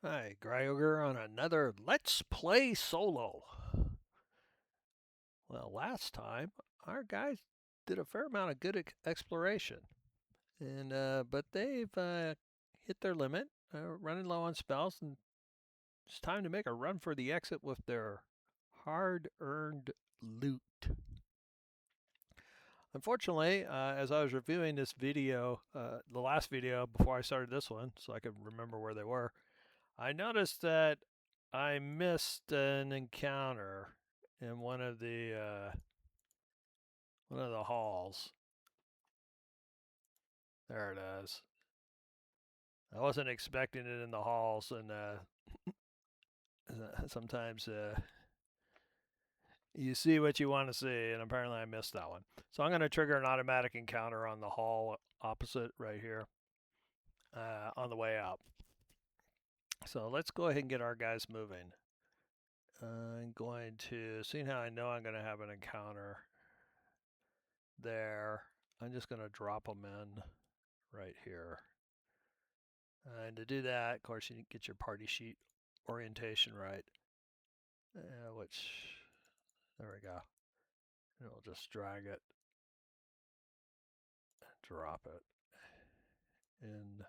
Hi, Gryoger on another Let's Play Solo. Well, last time our guys did a fair amount of good exploration, and but they've hit their limit, running low on spells, and it's time to make a run for the exit with their hard-earned loot. Unfortunately, as I was reviewing this video, the last video before I started this one, so I could remember where they were, I noticed that I missed an encounter in one of the halls. There it is. I wasn't expecting it in the halls, and sometimes you see what you want to see, and apparently I missed that one. So I'm going to trigger an automatic encounter on the hall opposite right here on the way out. So let's go ahead and get our guys moving. I'm going to, seeing how I know I'm going to have an encounter there, I'm just going to drop them in right here. And to do that, of course, you need to get your party sheet orientation right, which, there we go. And we'll just drag it and drop it in.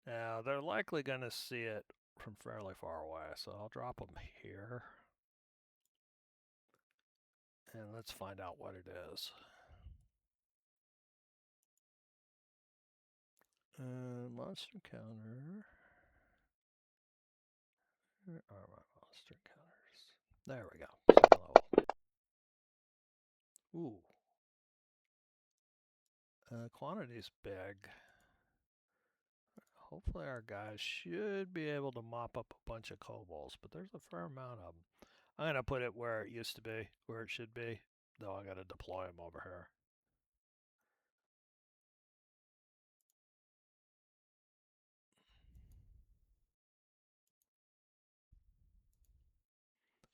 Now, they're likely going to see it from fairly far away, so I'll drop them here. And let's find out what it is. Monster counter. Where are my monster counters? There we go. Ooh. Quantity's big. Hopefully our guys should be able to mop up a bunch of kobolds, but there's a fair amount of them. I'm going to put it where it used to be, where it should be, though I got to deploy them over here.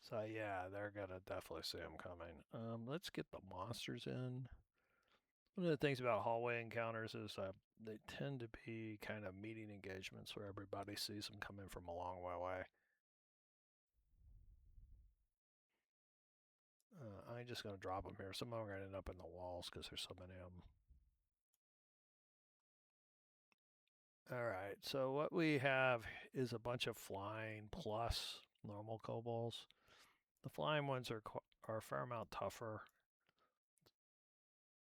So yeah, they're going to definitely see them coming. Let's get the monsters in. One of the things about hallway encounters is they tend to be kind of meeting engagements where everybody sees them coming from a long way away. I'm just going to drop them here. Some of them are going to end up in the walls because there's so many of them. Alright, so what we have is a bunch of flying plus normal kobolds. The flying ones are a fair amount tougher.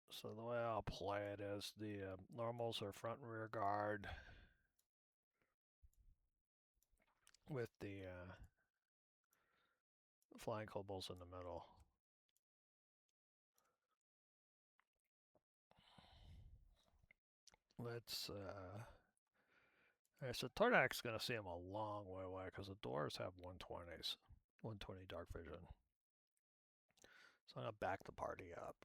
So the way I'll play it is the normals are front and rear guard with the flying kobolds in the middle. Let's alright, so Tordak's going to see him a long way away because the doors have 120s, 120 dark vision. So I'm going to back the party up.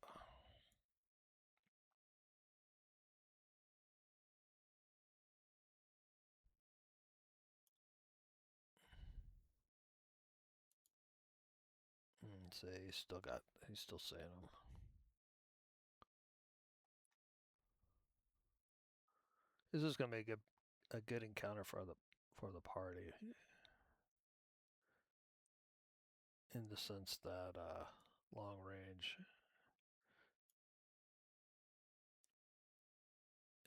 See, he's still seeing them. This is going to be a good encounter for the party, in the sense that long range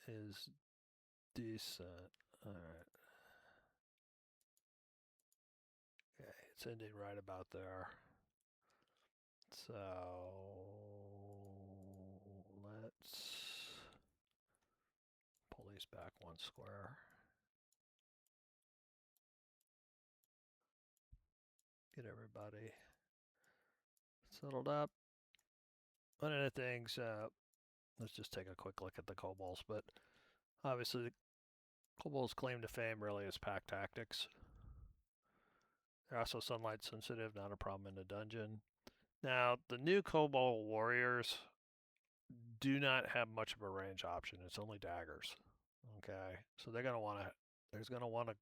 is decent. All right. Okay, it's ending right about there. So let's pull these back one square. Get everybody settled up. One of the things, let's just take a quick look at the kobolds, but obviously the kobolds' claim to fame really is pack tactics. They're also sunlight sensitive, not a problem in the dungeon. Now, the new Kobold warriors do not have much of a range option. It's only daggers. Okay, so they're gonna want to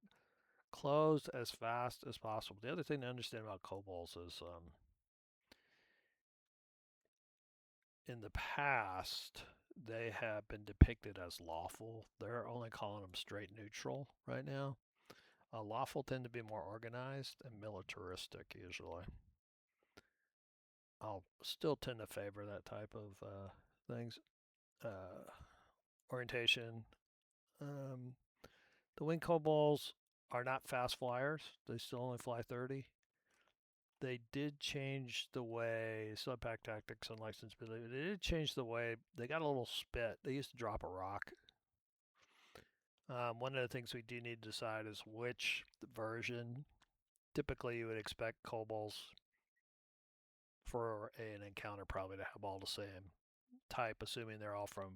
close as fast as possible. The other thing to understand about kobolds is, in the past, they have been depicted as lawful. They're only calling them straight neutral right now. Lawful tend to be more organized and militaristic usually. I'll still tend to favor that type of things. Uh, Orientation. Um, the wing kobolds are not fast flyers. They still only fly 30. They did change the way subpack tactics and license ability. They did change the way they got a little spit. They used to drop a rock. One of the things we do need to decide is which version. Typically, you would expect kobolds for an encounter probably to have all the same type, assuming they're all from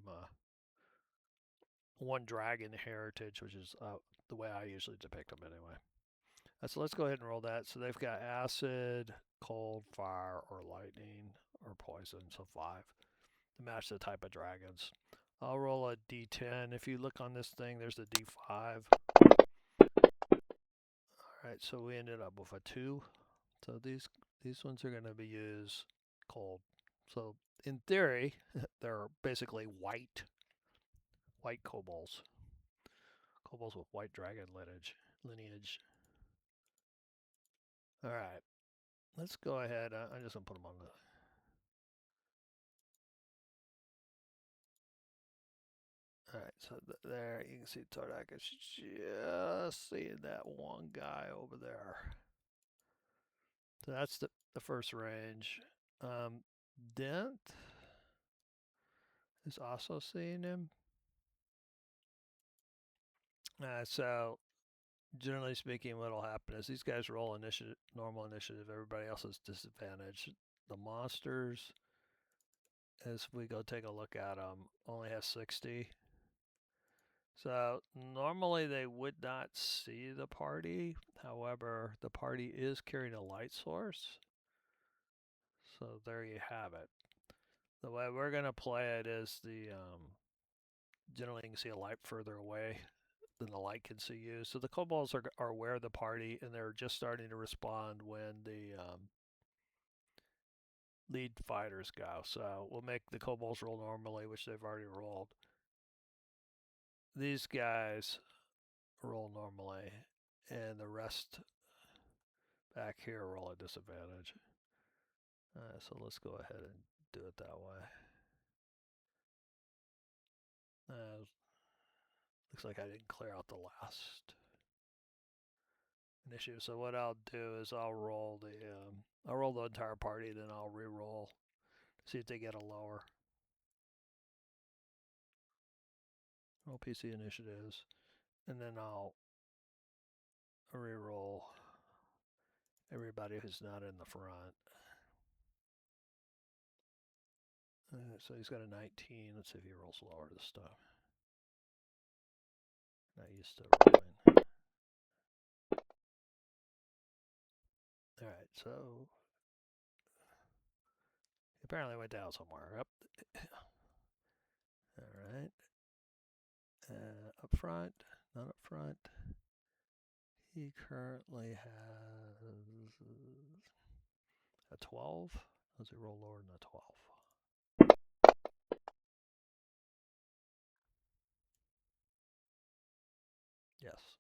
one dragon heritage, which is the way I usually depict them anyway. So let's go ahead and roll that. So they've got acid, cold, fire, or lightning, or poison, so 5 to match the type of dragons. I'll roll a d10. If you look on this thing, there's a d5. Alright, so we ended up with a 2. So these ones are going to be used cold. So in theory, they're basically white kobolds. Kobolds with white dragon lineage. Alright, let's go ahead. I'm just going to put them on the... Alright, so there you can see Tordak is just seeing that one guy over there. So that's the first range. Dent is also seeing him. So generally speaking, what will happen is these guys roll initiative, normal initiative. Everybody else is disadvantaged. The monsters, as we go take a look at them, only have 60. So normally they would not see the party. However, the party is carrying a light source. So there you have it. The way we're going to play it is generally you can see a light further away than the light can see you. So the kobolds are aware of the party, and they're just starting to respond when the lead fighters go. So we'll make the kobolds roll normally, which they've already rolled. These guys roll normally, and the rest back here roll at disadvantage. So let's go ahead and do it that way. Looks like I didn't clear out the last initiative. So what I'll do is I'll roll the entire party, then I'll re-roll, see if they get a lower. Roll PC initiatives, and then I'll re-roll everybody who's not in the front. So he's got a 19. Let's see if he rolls lower this time. Not used to rolling. Alright, so he apparently went down somewhere. Up. Alright. Up front, not up front. He currently has a 12. Does he roll lower than a 12? Yes.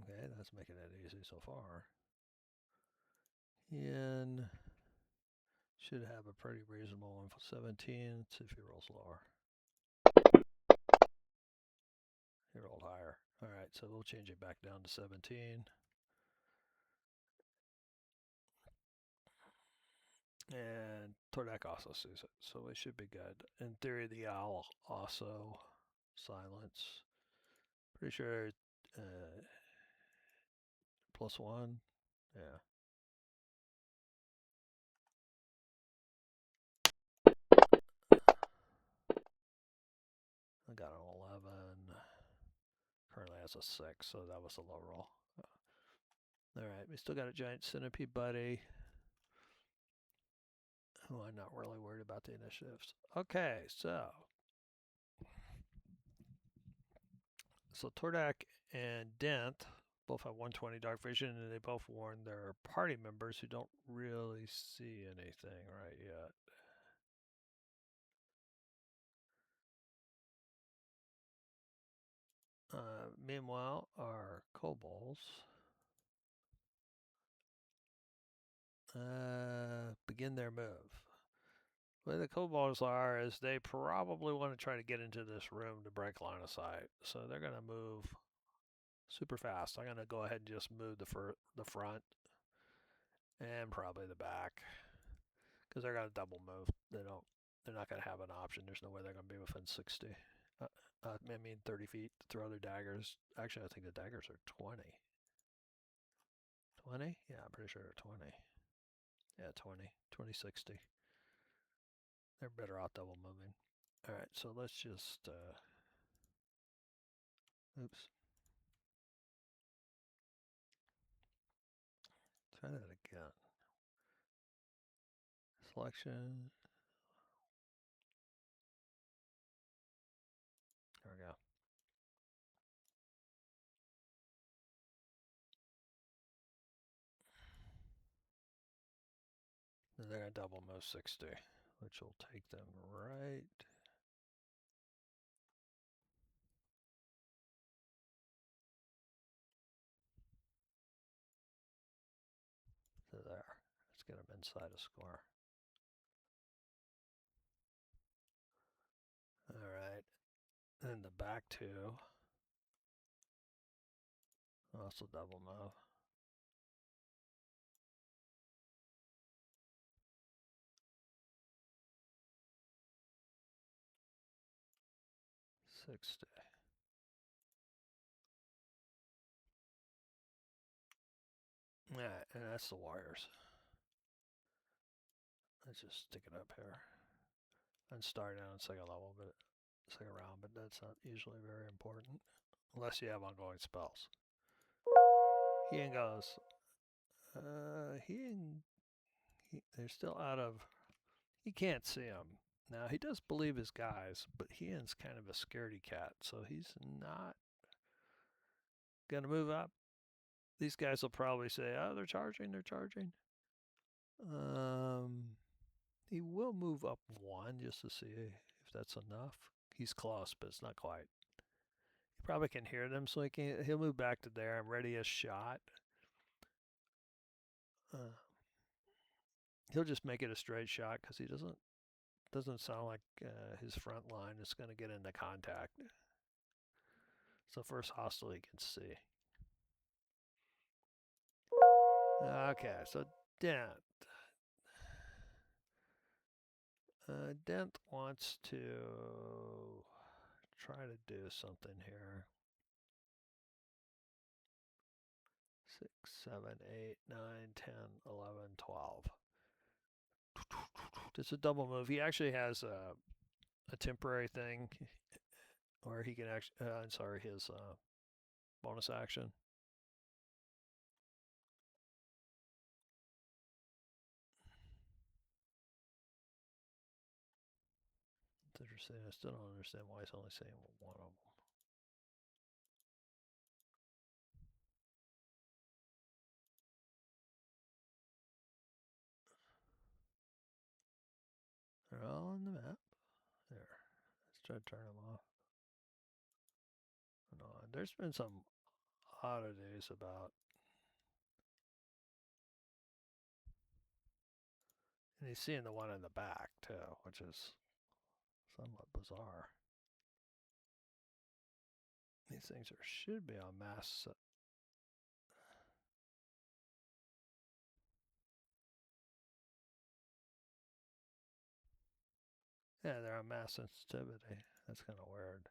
Okay, that's making it easy so far. Ian should have a pretty reasonable one for 17. Let's see if he rolls lower. He rolled higher. Alright, so we'll change it back down to 17. And Tordak also sees it, so we should be good. In theory, the owl also silence. Pretty sure +1. Yeah. I got an 11. Currently has a 6, so that was a low roll. Alright, we still got a giant centipede buddy. Oh, I'm not really worried about the initiatives. Okay, so Tordak and Dent both have 120 dark vision, and they both warn their party members who don't really see anything right yet. Meanwhile, our kobolds begin their move. The way the kobolds are is they probably want to try to get into this room to break line of sight. So they're going to move super fast. I'm going to go ahead and just move the front and probably the back because they're going to double move. They're not going to have an option. There's no way they're going to be within 60. I mean 30 feet to throw their daggers. Actually, I think the daggers are 20. 20? Yeah, I'm pretty sure they're 20. Yeah, 20. 20, 60. They're better off double moving. Alright, so let's just, oops. Try that again. Selection. There we go. Then they're going to double move 60, which will take them right to there. Let's get them inside a square. Alright. Then the back two. Also double move. 60. Yeah, and that's the wires. Let's just stick it up here. And start out on second level, but second round, but that's not usually very important. Unless you have ongoing spells. Ian goes, they're still out of, he can't see them. Now, he does believe his guys, but Ian's kind of a scaredy cat, so he's not going to move up. These guys will probably say, oh, they're charging. He will move up one just to see if that's enough. He's close, but it's not quite. He probably can hear them, so he'll move back to there. I'm ready a shot. He'll just make it a straight shot because he doesn't sound like his front line is going to get into contact. So first hostile he can see. Okay, so Dent. Dent wants to try to do something here. 6, 7, 8, 9, 10, 11, 12. It's a double move. He actually has a temporary thing where he can actually, his bonus action. It's interesting. I still don't understand why he's only saying one of them. They're all on the map. There. Let's try to turn them off. And on. There's been some oddities about. And he's seeing the one in the back, too, which is somewhat bizarre. These things should be on mass. Yeah, they're on mass sensitivity. That's kind of weird.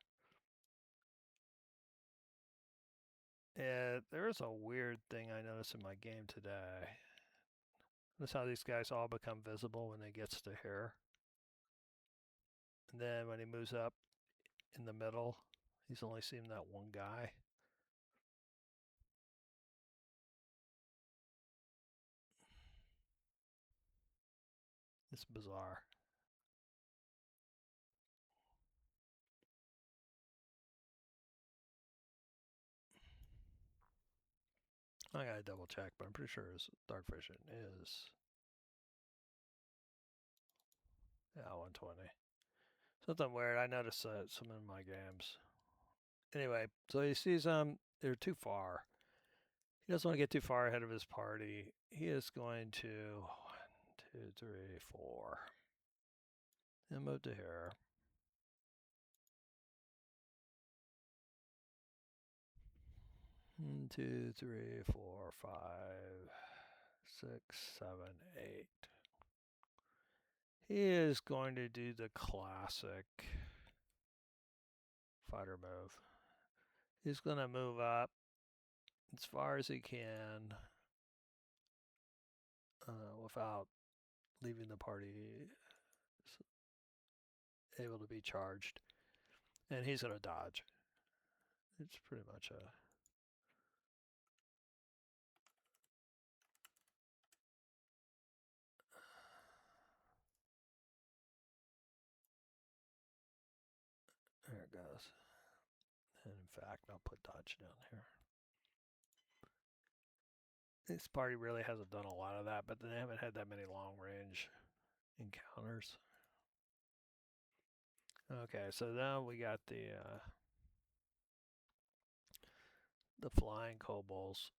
Yeah, there is a weird thing I noticed in my game today. Notice how these guys all become visible when they gets to here. And then when he moves up in the middle, he's only seen that one guy. It's bizarre. I gotta double check, but I'm pretty sure his dark vision is. Yeah, 120. Something weird. I noticed that some in my games. Anyway, so he sees they're too far. He doesn't want to get too far ahead of his party. He is going to 1, 2, 3, 4. And move to here. 1, 2, 3, 4, 5, 6, 7, 8. He is going to do the classic fighter move. He's going to move up as far as he can without leaving the party able to be charged. And he's going to dodge. It's pretty much a... There it goes. And in fact, I'll put dodge down here. This party really hasn't done a lot of that, but they haven't had that many long range encounters. Okay, so now we got the flying kobolds.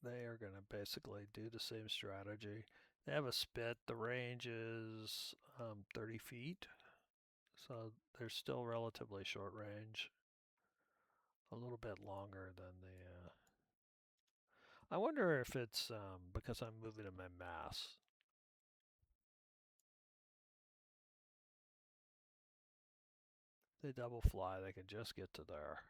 They are going to basically do the same strategy. They have a spit. The range is 30 feet, so they're still relatively short range. A little bit longer than the... I wonder if it's because I'm moving in my mass. They double fly, they can just get to there.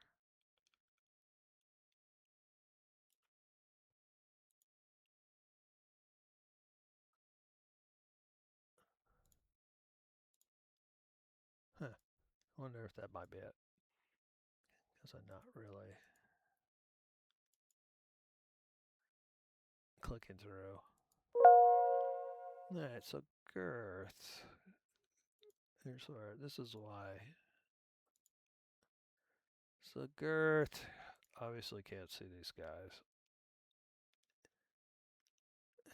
Huh. I wonder if that might be it. Because I'm not really clicking through. Alright, so girth. Here's where, this is why. So girth, obviously can't see these guys.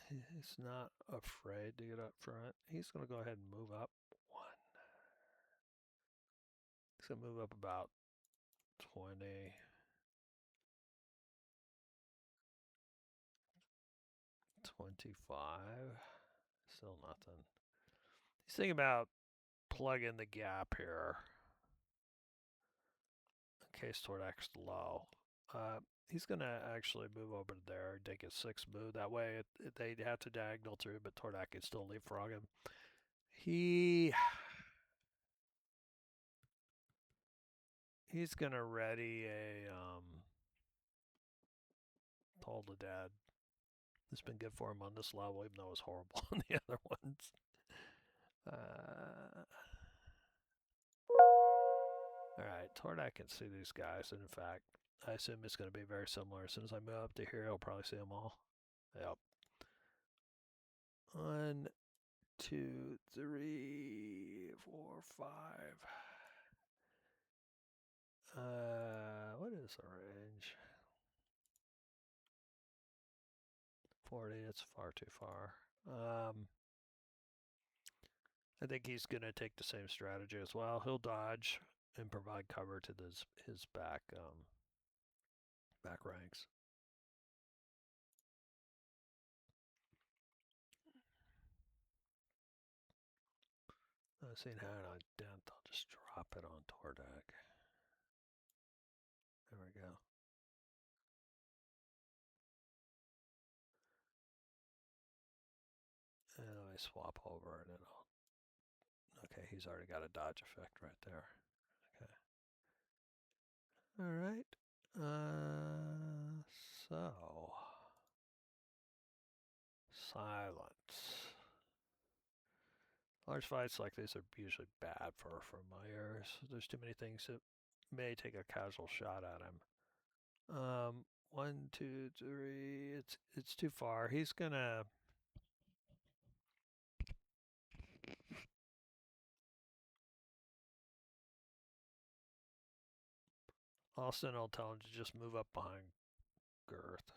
He's not afraid to get up front. He's going to go ahead and move up 1. He's going to move up about 20. 25. Still nothing. He's thinking about plugging the gap here in case Tordak's low. He's going to actually move over there, take a 6 move. That way they'd have to diagonal through, but Tordak can still leapfrog him. He's going to ready a Toll the Dead. It's been good for him on this level, even though it was horrible on the other ones. Alright, Tordak can see these guys, and in fact, I assume it's going to be very similar. As soon as I move up to here, I'll probably see them all. Yep. 1, 2, 3, 4, 5. What is the range? 40, it's far too far. I think he's going to take the same strategy as well. He'll dodge and provide cover to his back ranks. Seeing how I dent, I'll just drop it on Tordak. There we go. And I swap over and it'll... Okay, he's already got a dodge effect right there. Okay. Alright. So... Silence. Large fights like this are usually bad for my ears. There's too many things that may take a casual shot at him. 1, 2, 3. It's too far. He's gonna... Austin will tell him to just move up behind Girth.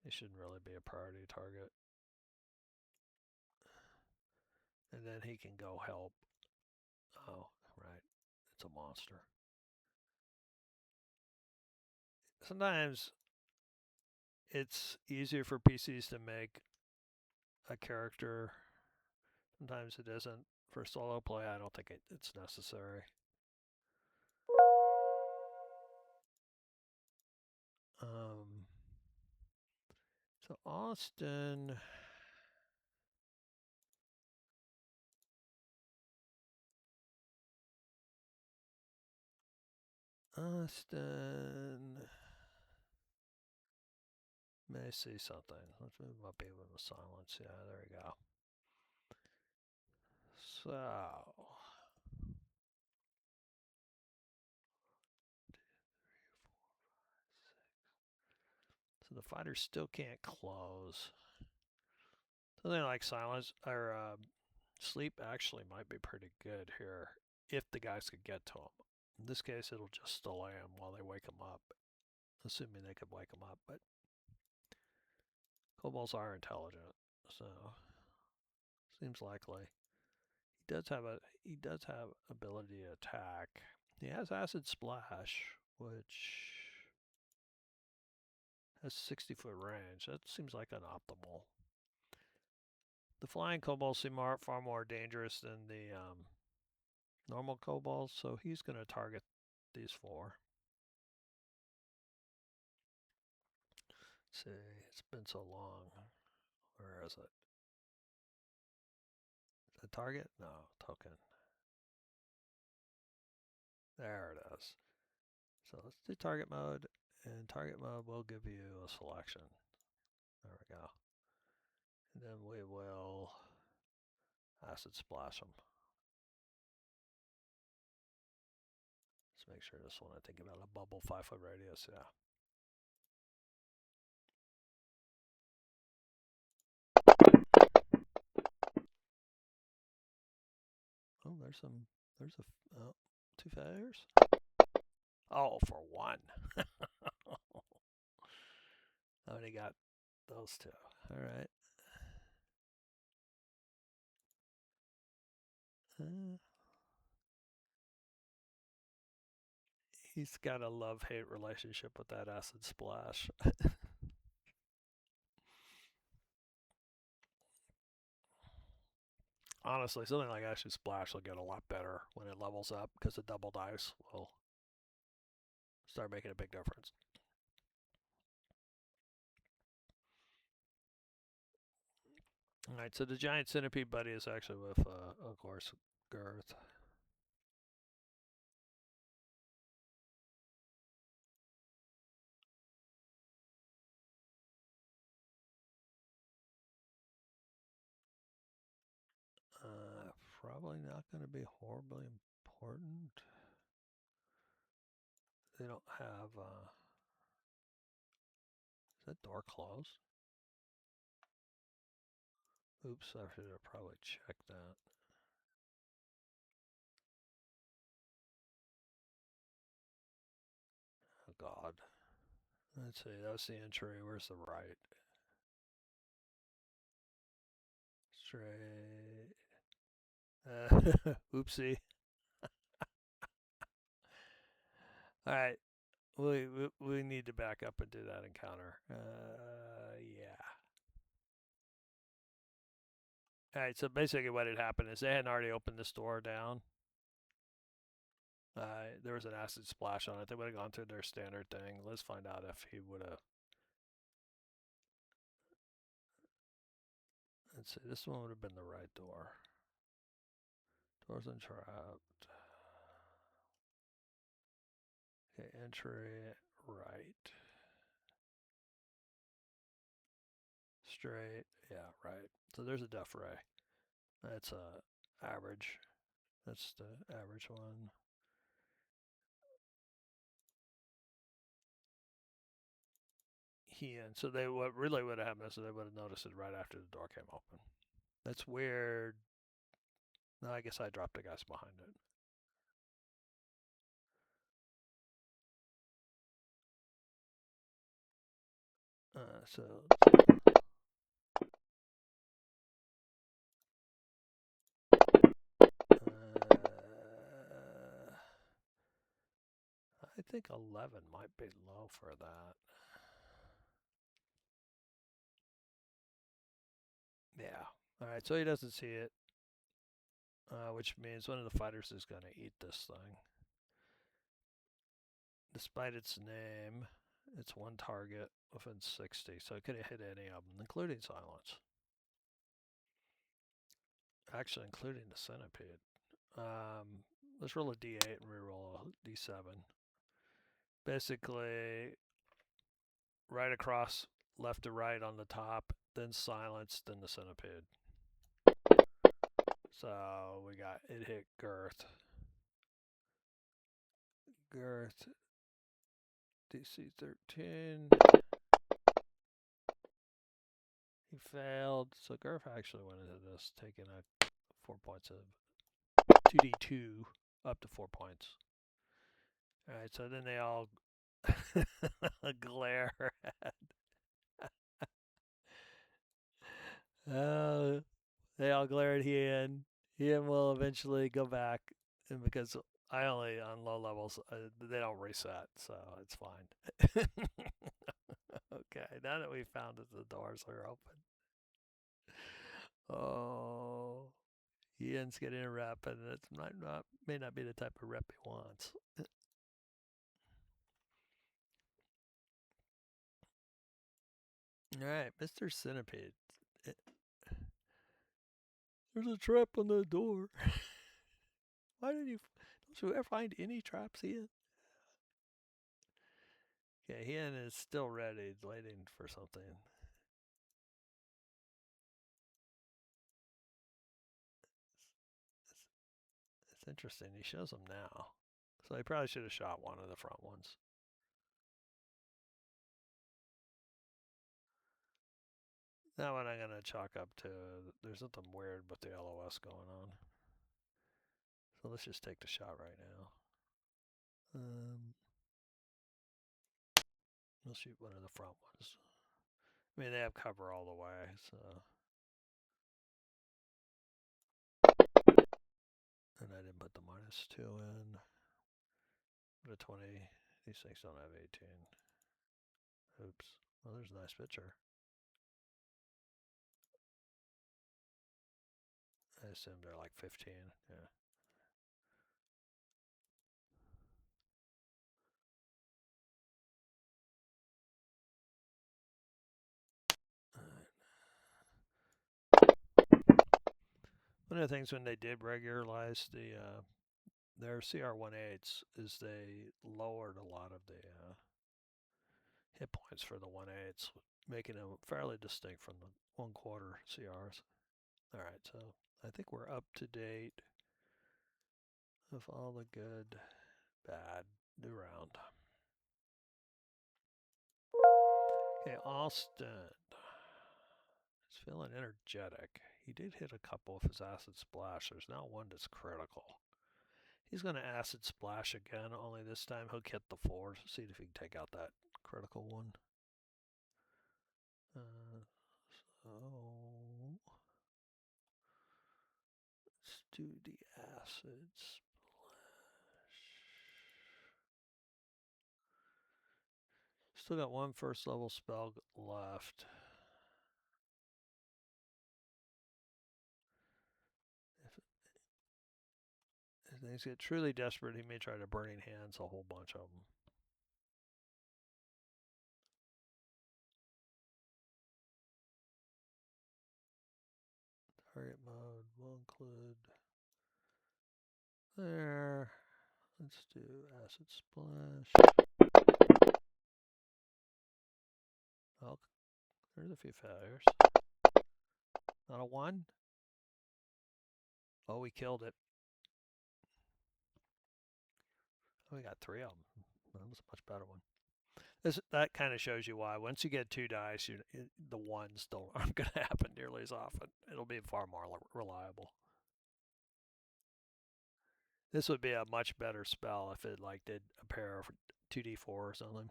He shouldn't really be a priority target. And then he can go help. Oh, right. It's a monster. Sometimes it's easier for PCs to make a character. Sometimes it isn't. For solo play, I don't think it's necessary. So Austin. May see something. Let's move up even with silence. Yeah, there we go. So. So the fighters still can't close. Something like silence or sleep actually might be pretty good here if the guys could get to him. In this case, it'll just delay them while they wake him up, assuming they could wake him up. But kobolds are intelligent, so seems likely. He does have ability to attack. He has acid splash, which has 60-foot range. That seems like an optimal. The flying kobolds seem far more dangerous than the normal kobolds, so he's going to target these four. Let's see, it's been so long. Where is it? The target? No, token. There it is. So let's do target mode, and target mode will give you a selection. There we go. And then we will acid splash them. Let's make sure this one, I think about a bubble 5-foot radius, yeah. Oh, there's two failures? Oh, for one. I only got those two. All right. He's got a love-hate relationship with that acid splash. Honestly, something like acid splash will get a lot better when it levels up because the double dice will start making a big difference. All right, so the giant centipede buddy is actually with, of course, Girth. Probably not going to be horribly important. They don't have. Is that door closed? Oops, I should have probably checked that. Oh, God. Let's see, that's the entry. Where's the right? Straight. Oopsie. All right. We need to back up and do that encounter. Yeah. All right. So basically, what had happened is they hadn't already opened this door down. There was an acid splash on it. They would have gone through their standard thing. Let's find out if he would have. Let's see. This one would have been the right door. Doors untrapped. Okay, entry right. Straight. Yeah, right. So there's a def ray. That's average. That's the average one. And so what really would have happened is they would have noticed it right after the door came open. That's weird. No, I guess I dropped the guys behind it. So I think 11 might be low for that. Yeah. Alright, so he doesn't see it, which means one of the fighters is going to eat this thing. Despite its name, it's one target within 60, so it could have hit any of them, including silence. Actually, including the centipede. Let's roll a d8 and reroll a d7. Basically, right across, left to right on the top, then silence, then the centipede. So we got it hit Girth. Girth, DC 13. He failed. So Girth actually went into this, taking a 4 points of 2d2 up to 4 points. Alright, so then they all glare at. They all glare at Hien. Hien will eventually go back, and because I only on low levels, they don't reset, so it's fine. Okay, now that we found that the doors are open. Oh, Ian's getting a rep, and it may not be the type of rep he wants. All right, Mr. Centipede. There's a trap on the door. Why don't you ever find any traps, Ian? Okay, Ian is still ready, waiting for something. It's interesting. He shows them now. So he probably should have shot one of the front ones. That one I'm going to chalk up to, there's something weird with the LOS going on. So let's just take the shot right now. We'll shoot one of the front ones. I mean, they have cover all the way, so. And I didn't put the -2 in. The 20, these things don't have 18. Oops. Well, there's a nice picture. I assume they're like 15, yeah. One of the things when they did regularize their CR-18s is they lowered a lot of the hit points for the 1/8s, making them fairly distinct from the 1/4 CRs. Alright, so I think we're up to date with all the good, bad, new round. Okay, Austin. He's feeling energetic. He did hit a couple of his acid splash. There's now one that's critical. He's going to acid splash again, only this time he'll hit the 4. See if he can take out that critical one. So let's do the acid splash. Still got one first level spell left. If things get truly desperate, he may try to Burning Hands a whole bunch of them. Target mode will include there. Let's do acid splash. Oh, there's a few failures. Not a 1. Oh, we killed it. Oh, we got 3 of them. That was a much better one. That kind of shows you why. Once you get 2 dice, the ones aren't going to happen nearly as often. It'll be far more reliable. This would be a much better spell if it did a pair of 2d4 or something.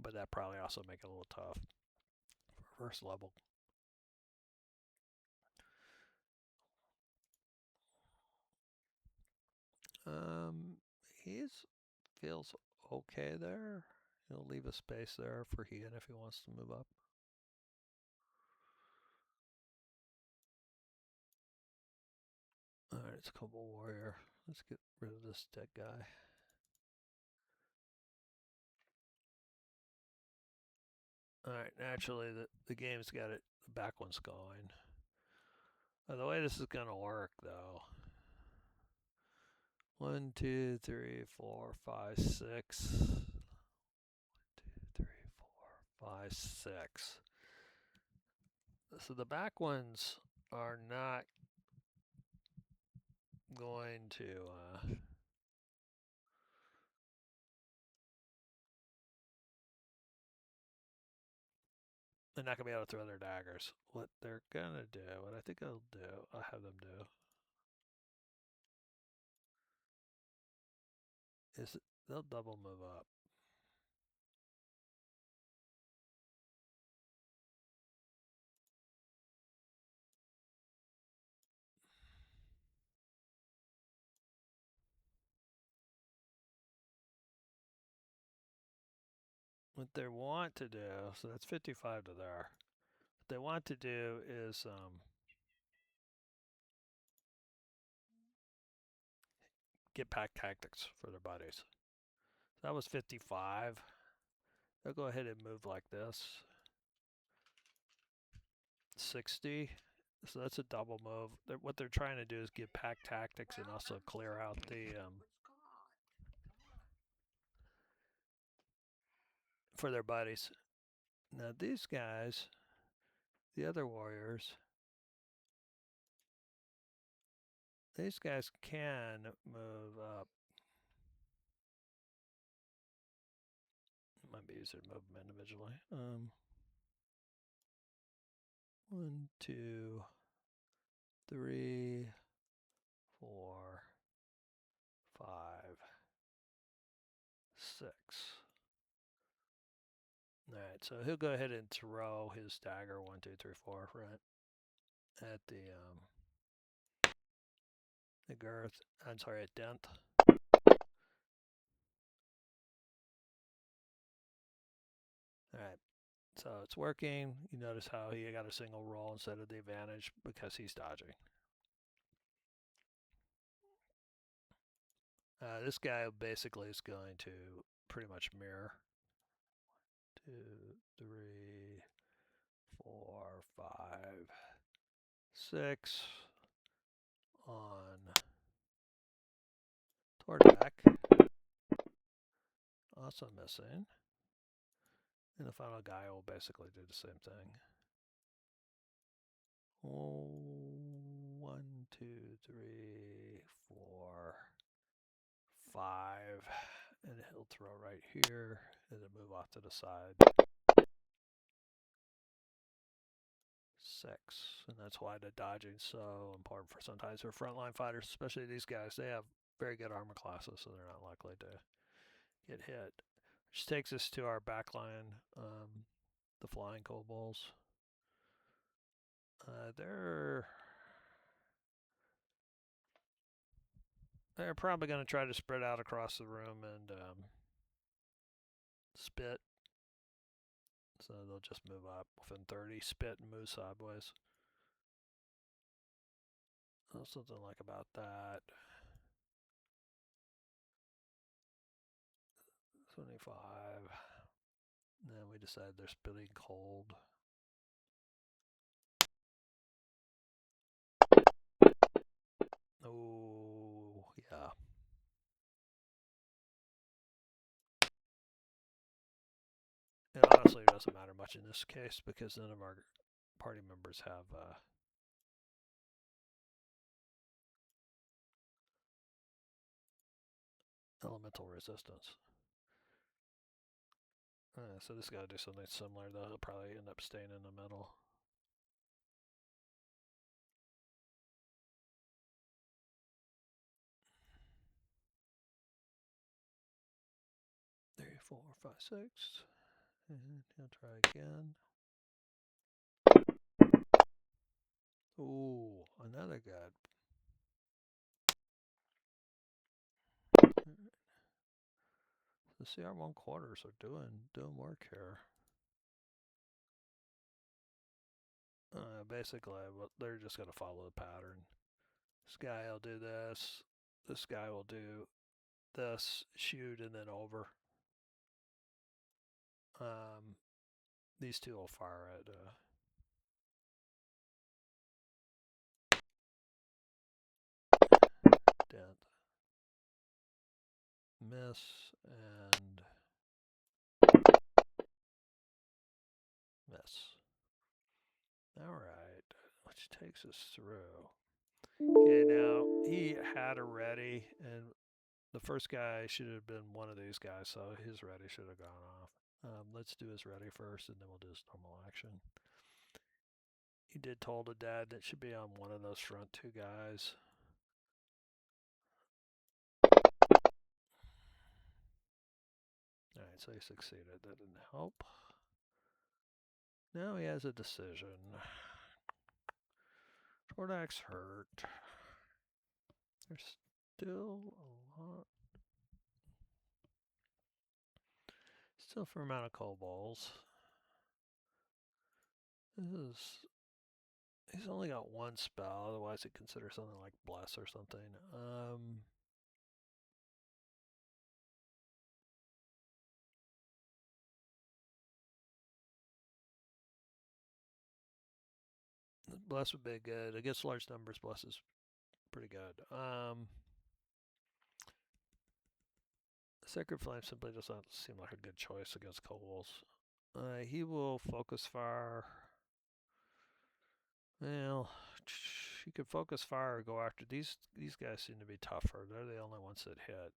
But that probably also make it a little tough for first level. He's feels okay there. He'll leave a space there for Hean if he wants to move up. Alright, it's Kobold Warrior. Let's get rid of this dead guy. Alright, naturally the game's got it, the back one's going. The way this is gonna work though. 1, 2, 3, 4, 5, 6. 1, 2, 3, 4, 5, 6. So the back ones are not going to they're not gonna be able to throw their daggers. What they're gonna do, what I think I'll have them do, is they'll double move up. What they want to do, so that's 55 to there. What they want to do is get pack tactics for their buddies. So that was 55. They'll go ahead and move like this. 60. So that's a double move. What they're trying to do is get pack tactics and also clear out the for their buddies. Now these guys, the other warriors, these guys can move up. It might be easier to move them individually. 1, 2, 3, 4, 5, 6. Alright, so he'll go ahead and throw his dagger 1, 2, 3, 4, right? At the girth. I'm sorry, at dent. Alright, so it's working. You notice how he got a single roll instead of the advantage because he's dodging. This guy basically is going to pretty much mirror. 2, 3, 4, 5, 6 on Tordak. Also missing. And the final guy will basically do the same thing. 1, 2, 3, 4, 5. And he'll throw right here and then move off to the side. 6. And that's why the dodging is so important for sometimes for frontline fighters, especially these guys. They have very good armor classes, so they're not likely to get hit. Which takes us to our backline, the flying kobolds. They're probably going to try to spread out across the room and spit. So they'll just move up within 30, spit and move sideways. Something like about that. 25. And then we decide they're spitting cold. Oh, yeah. And honestly, it doesn't matter much in this case because none of our party members have elemental resistance. So this guy will do something similar, though. He'll probably end up staying in the middle. 3, 4, 5, 6. And he'll try again. Ooh, another good. The CR1 quarters are doing work here. Basically, they're just going to follow the pattern. This guy will do this. This guy will do this, shoot, and then over. These two will fire at dent, miss, and miss. Alright, which takes us through. Okay, now he had a ready, and the first guy should have been one of these guys, so his ready should have gone off. Let's do his ready first, and then we'll do his normal action. He did told the dad that should be on one of those front two guys. Alright, so he succeeded. That didn't help. Now he has a decision. Tordak's hurt. There's still a lot. Still a fair amount of kobolds. He's only got one spell, otherwise he'd consider something like Bless or something. Bless would be good. Against large numbers, Bless is pretty good. Sacred Flame simply does not seem like a good choice against kobolds. He will focus fire. Well, he could focus fire or go after these guys. Seem to be tougher. They're the only ones that hit.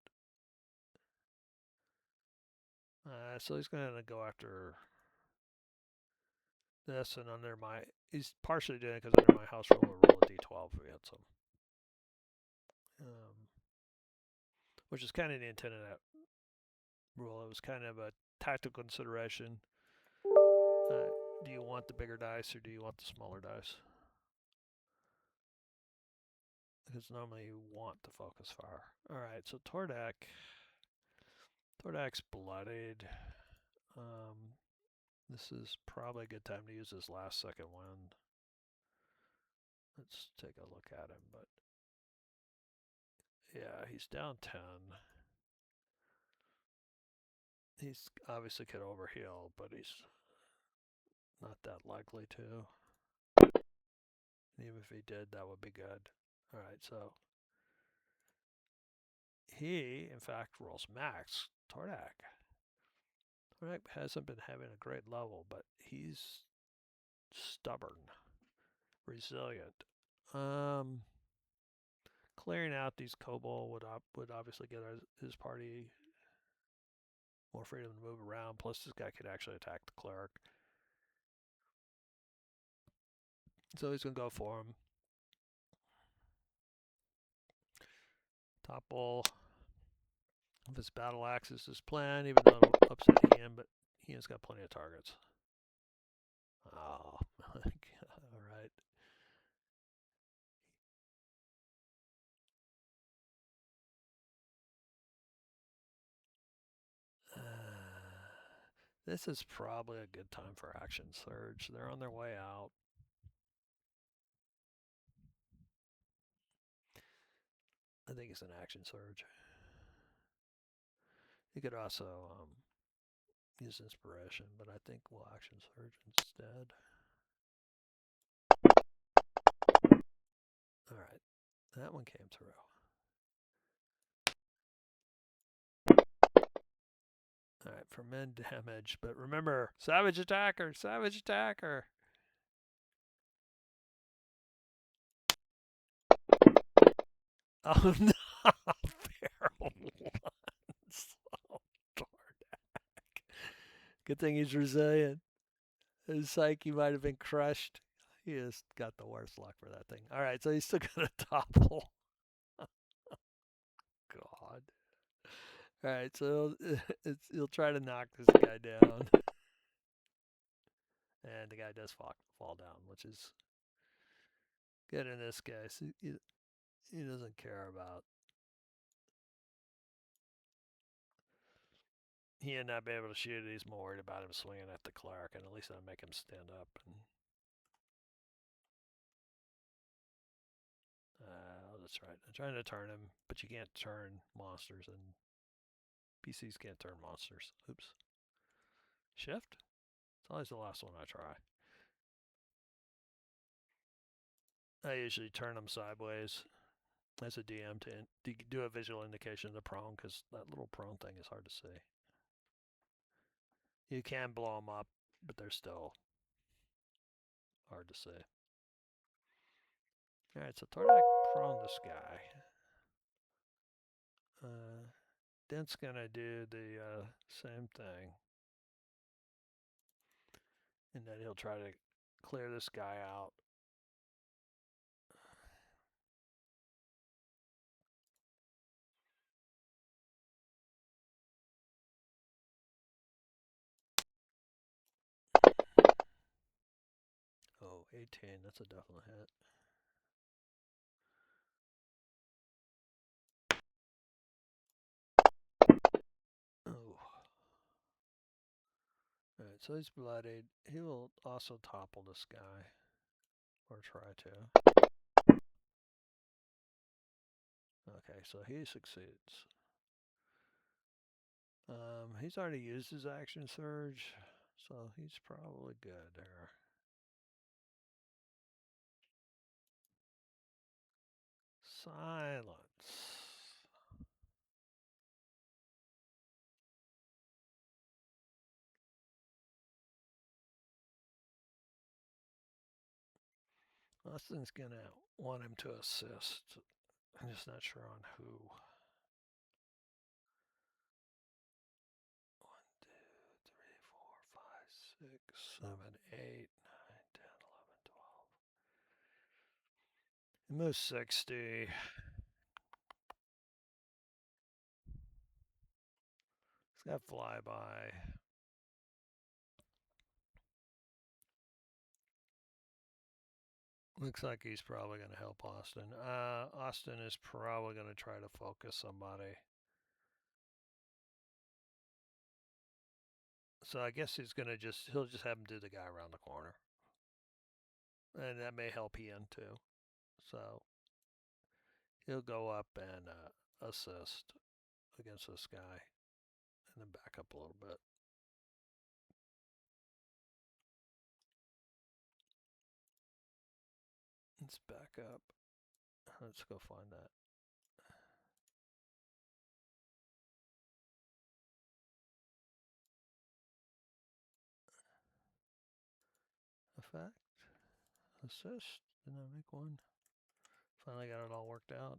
So he's going to go after this, and under my, he's partially doing it because under my house rule, roll a d12 if he hits him. Which is kind of the intent of that rule. It was kind of a tactical consideration. Do you want the bigger dice or do you want the smaller dice? Because normally you want to focus fire. Alright, so Tordak's bloodied. This is probably a good time to use his last second wind. Let's take a look at him, but yeah, he's down 10. He's obviously could overheal, but he's not that likely to. Even if he did, that would be good. Alright, so he, in fact, rolls max. Tordak hasn't been having a great level, but he's stubborn, resilient. Clearing out these kobold would obviously get his party more freedom to move around. Plus, this guy could actually attack the cleric. So he's going to go for him. Topple of his battle axe is his plan, even though it'll upset Ian, but Ian's got plenty of targets. Oh, alright. This is probably a good time for action surge. They're on their way out. I think it's an action surge. You could also use inspiration, but I think we'll action surge instead. Alright, that one came through. Alright, for men damage, but remember, savage attacker, savage attacker. Oh no, feral ones. Oh, Dardak. Good thing he's resilient. His psyche might have been crushed. He has got the worst luck for that thing. Alright, so he's still gonna topple. God. Alright, so he'll try to knock this guy down. And the guy does fall down, which is good in this case. He doesn't care about he'll not be able to shoot it. He's more worried about him swinging at the cleric, and at least that'll make him stand up. And that's right. I'm trying to turn him, but you can't turn monsters, and PCs can't turn monsters. Oops. Shift? It's always the last one I try. I usually turn them sideways as a DM to do a visual indication of the prone, because that little prone thing is hard to see. You can blow them up, but they're still hard to see. Alright, so Tordak prone this guy. Dent's gonna do the same thing. And then he'll try to clear this guy out. Oh, 18, that's a definite hit. Oh. Alright, so he's bloodied. He will also topple this guy. Or try to. Okay, so he succeeds. He's already used his action surge, so he's probably good there. Silence. Austin's gonna want him to assist. I'm just not sure on who. 1, 2, 3, 4, 5, 6, 7, 8, 9, 10, 11, 12. He moves 60. He's got flyby. Looks like he's probably going to help Austin. Austin is probably going to try to focus somebody. So I guess he'll just have him do the guy around the corner. And that may help Ian too. So he'll go up and assist against this guy. And then back up a little bit. Let's back up. Let's go find that. Effect. Assist. Didn't I make one? Finally got it all worked out.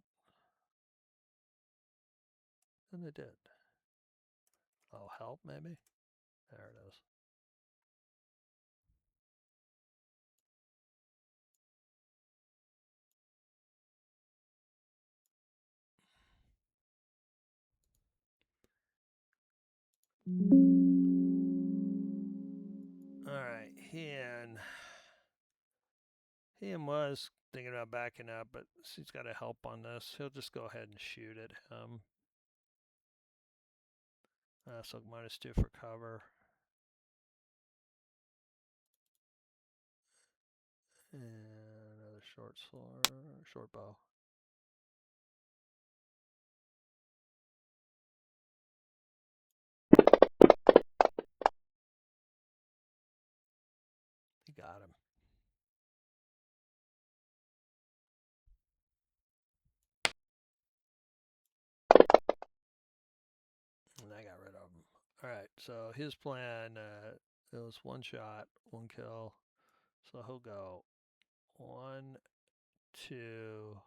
And it did. Oh, help maybe? There it is. Alright, Ian was thinking about backing up, but he's got to help on this. He'll just go ahead and shoot at him. So -2 for cover. And another short bow. He got him. And I got rid of him. Alright, so his plan, it was 1 shot, 1 kill. So he'll go 1, 2,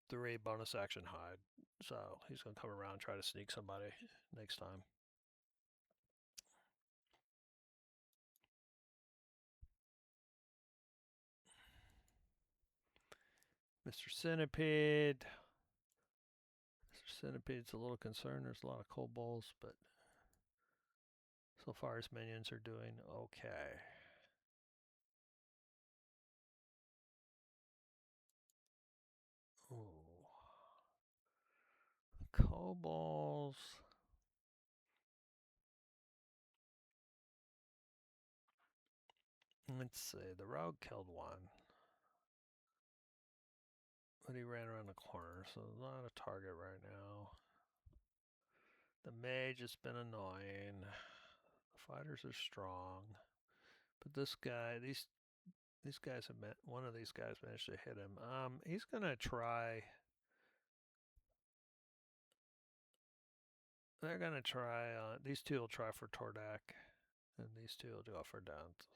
3 bonus action hide. So he's going to come around and try to sneak somebody next time. Mr. Centipede. Mr. Centipede's a little concerned. There's a lot of kobolds, but so far his minions are doing okay. Ooh. Kobold levels. Let's see, the rogue killed one. But he ran around the corner, so not a target right now. The mage has been annoying. The fighters are strong. But this guy, these guys have met, one of these guys managed to hit him. He's gonna try. They're gonna try. These two will try for Tordak, and these two will go for Dent.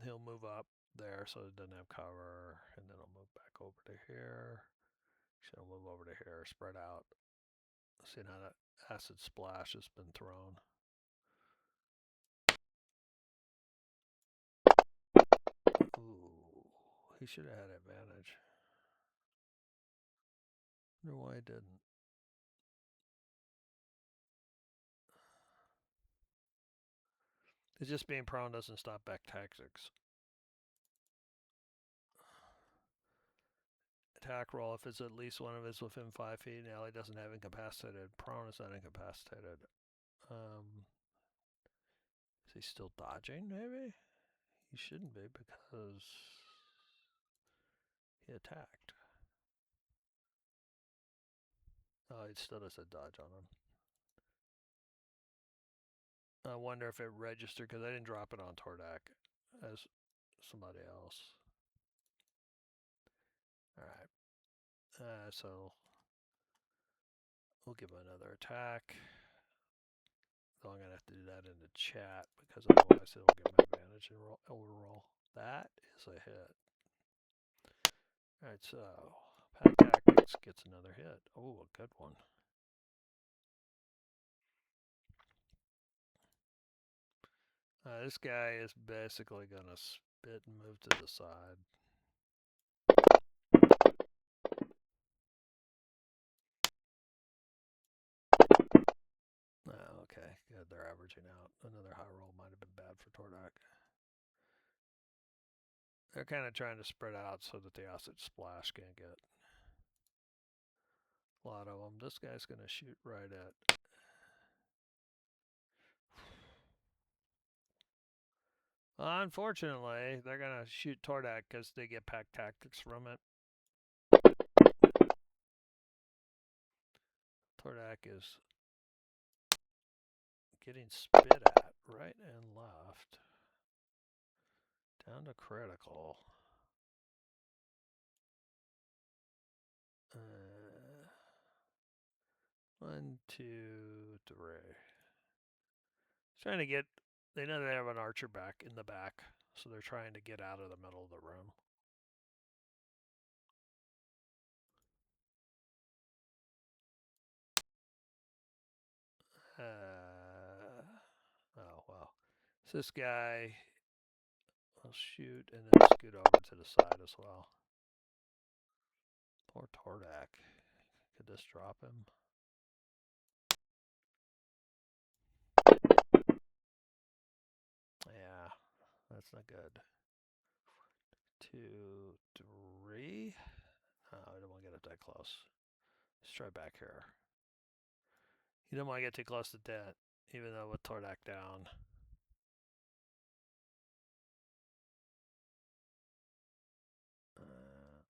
He'll move up there so it doesn't have cover, and then he'll move back over to here. So he'll move over to here, spread out. See how that acid splash has been thrown. Ooh, he should have had advantage. Wonder why he didn't. It's just being prone doesn't stop back tactics. Attack roll if it's at least one of us within 5 feet. Now he doesn't have incapacitated. Prone is not incapacitated. Is he still dodging? Maybe he shouldn't be because he attacked. Oh, he still does a dodge on him. I wonder if it registered because I didn't drop it on Tordak as somebody else. Alright. So we'll give him another attack. So I'm going to have to do that in the chat because otherwise it'll give him advantage and overroll. That is a hit. Alright, so Pack Tactics gets another hit. Oh, a good one. This guy is basically going to spit and move to the side. Oh, okay, good. They're averaging out. Another high roll might have been bad for Tordak. They're kind of trying to spread out so that the acid splash can't get a lot of them. This guy's going to shoot right at. Unfortunately, they're going to shoot Tordak because they get pack tactics from it. Tordak is getting spit at right and left. Down to critical. 1, 2, 3. Trying to get. They know they have an archer back in the back, so they're trying to get out of the middle of the room. Oh, well. So this guy will shoot and then scoot over to the side as well. Poor Tordak. Could this drop him? Yeah, that's not good. 2, 3. Oh, I don't want to get up that close. Let's try back here. You don't want to get too close to Dent, even though with Tordak down.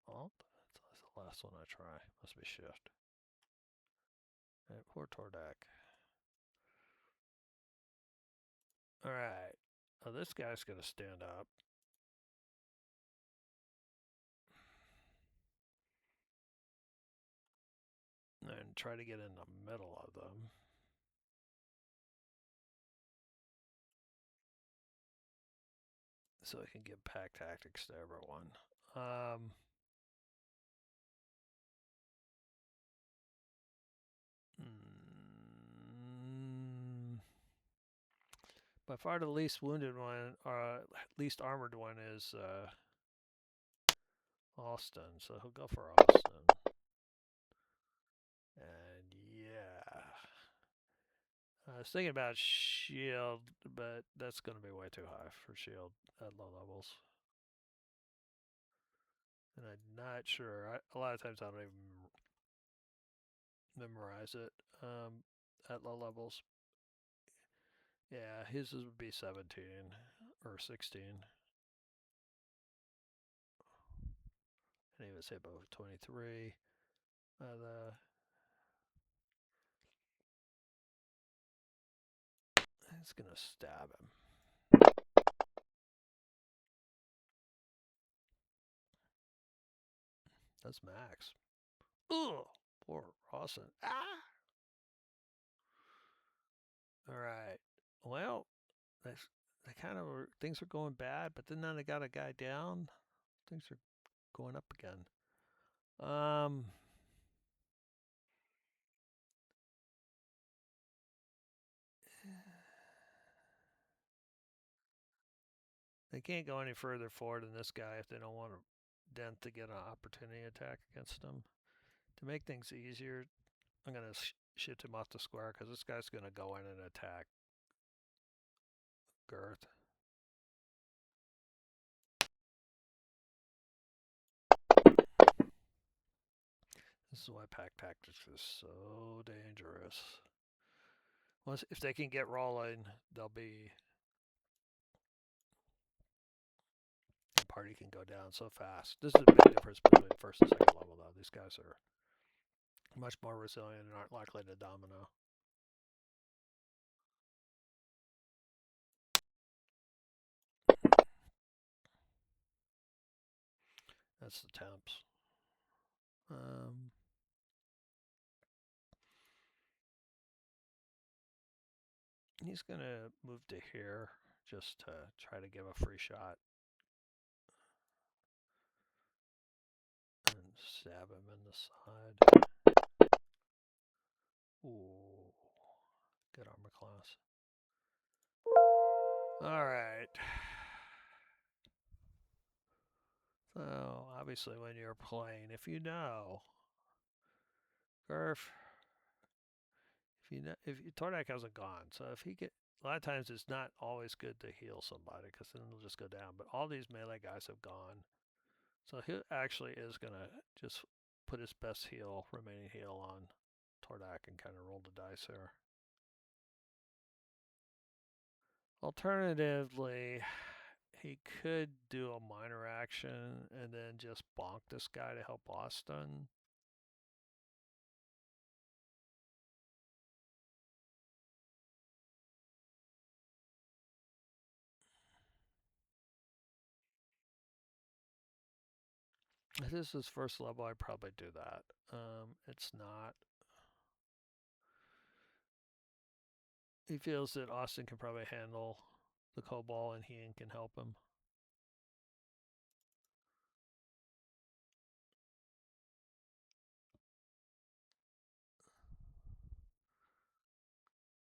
Alt? That's the last one I try. Must be shift. Right, poor Tordak. Alright. Oh, this guy's going to stand up. And try to get in the middle of them. So I can give pack tactics to everyone. By far the least wounded one, or least armored one is Austin. So he'll go for Austin. And yeah. I was thinking about shield, but that's going to be way too high for shield at low levels. And I'm not sure. A lot of times I don't even memorize it at low levels. Yeah, his would be 17 or 16. And he was hit by 23. It's going to stab him. That's max. Ugh, poor Rawson. Ah! All right. Well, they kind of things are going bad, but then now they got a guy down. Things are going up again. They can't go any further forward than this guy if they don't want Dent to get an opportunity attack against them. To make things easier, I'm going to shift him off the square because this guy's going to go in and attack Girth. This is why pack tactics is so dangerous. Once, if they can get rolling, they'll be. The party can go down so fast. This is a big difference between first and second level, though. These guys are much more resilient and aren't likely to domino. That's the temps. He's going to move to here just to try to give a free shot. And stab him in the side. Ooh. Good armor class. Alright. So, obviously when you're playing, if you know, Gurf, if Tordak hasn't gone, so if he get, a lot of times it's not always good to heal somebody because then they'll just go down. But all these melee guys have gone, so he actually is gonna just put his best remaining heal on Tordak and kind of roll the dice here. Alternatively, he could do a minor action and then just bonk this guy to help Austin. If this is first level, I'd probably do that. It's not. He feels that Austin can probably handle the Kobold and he can help him.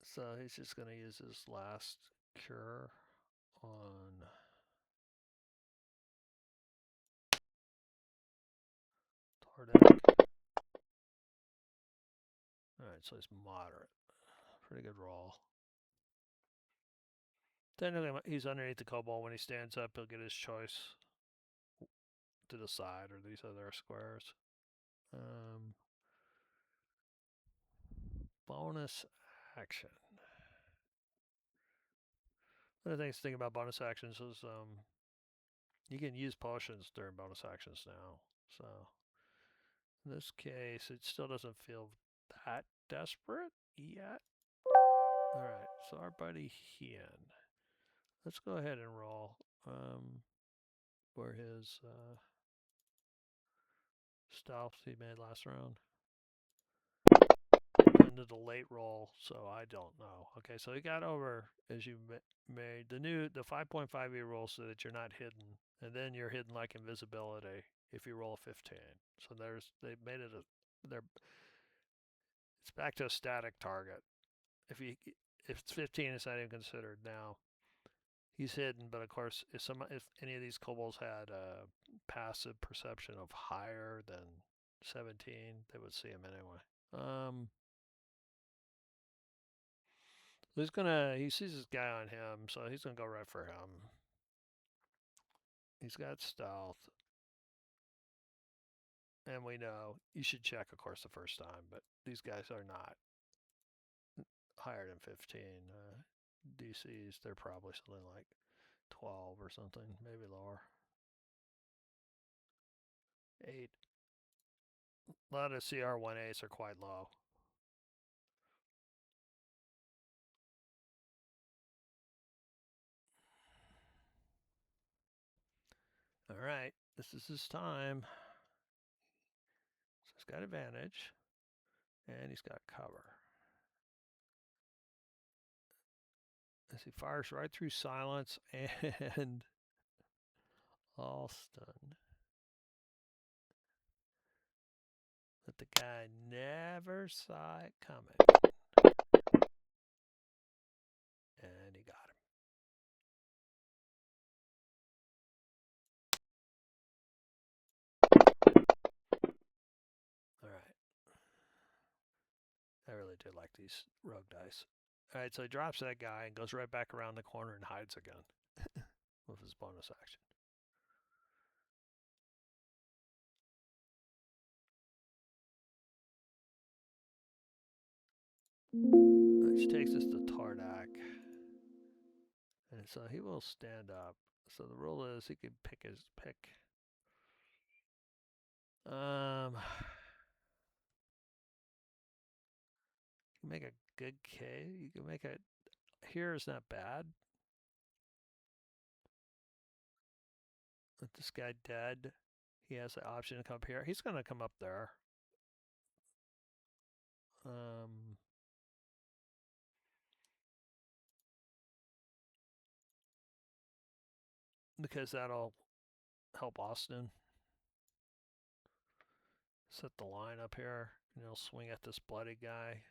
So he's just going to use his last cure on Tordak. Alright, so he's moderate. Pretty good roll. Technically, he's underneath the Kobold. When he stands up, he'll get his choice to the side or these other squares. Bonus action. One of the things to think about bonus actions is you can use potions during bonus actions now. So in this case, it still doesn't feel that desperate yet. Alright, so our buddy Hien. Let's go ahead and roll for his stealth he made last round. Into the late roll, so I don't know. Okay, so he got over as you made the 5.5e roll so that you're not hidden, and then you're hidden like invisibility if you roll a 15. So they made it it's back to a static target. If it's 15, it's not even considered now. He's hidden, but of course, if any of these kobolds had a passive perception of higher than 17, they would see him anyway. He sees this guy on him, so he's gonna go right for him. He's got stealth. And we know you should check, of course, the first time, but these guys are not higher than 15. DCs, they're probably something like 12 or something, maybe lower. 8. A lot of CR1As are quite low. All right, this is his time. So he's got advantage, and he's got cover. As he fires right through silence and all stunned. But the guy never saw it coming. And he got him. All right. I really do like these rogue dice. All right, so he drops that guy and goes right back around the corner and hides again with his bonus action. Which takes us to Tardak. And so he will stand up. So the rule is he can pick his pick. You can make a good K. You can make a here is not bad. With this guy dead, he has the option to come up here. He's going to come up there. Because that'll help Austin set the line up here, and he'll swing at this bloody guy.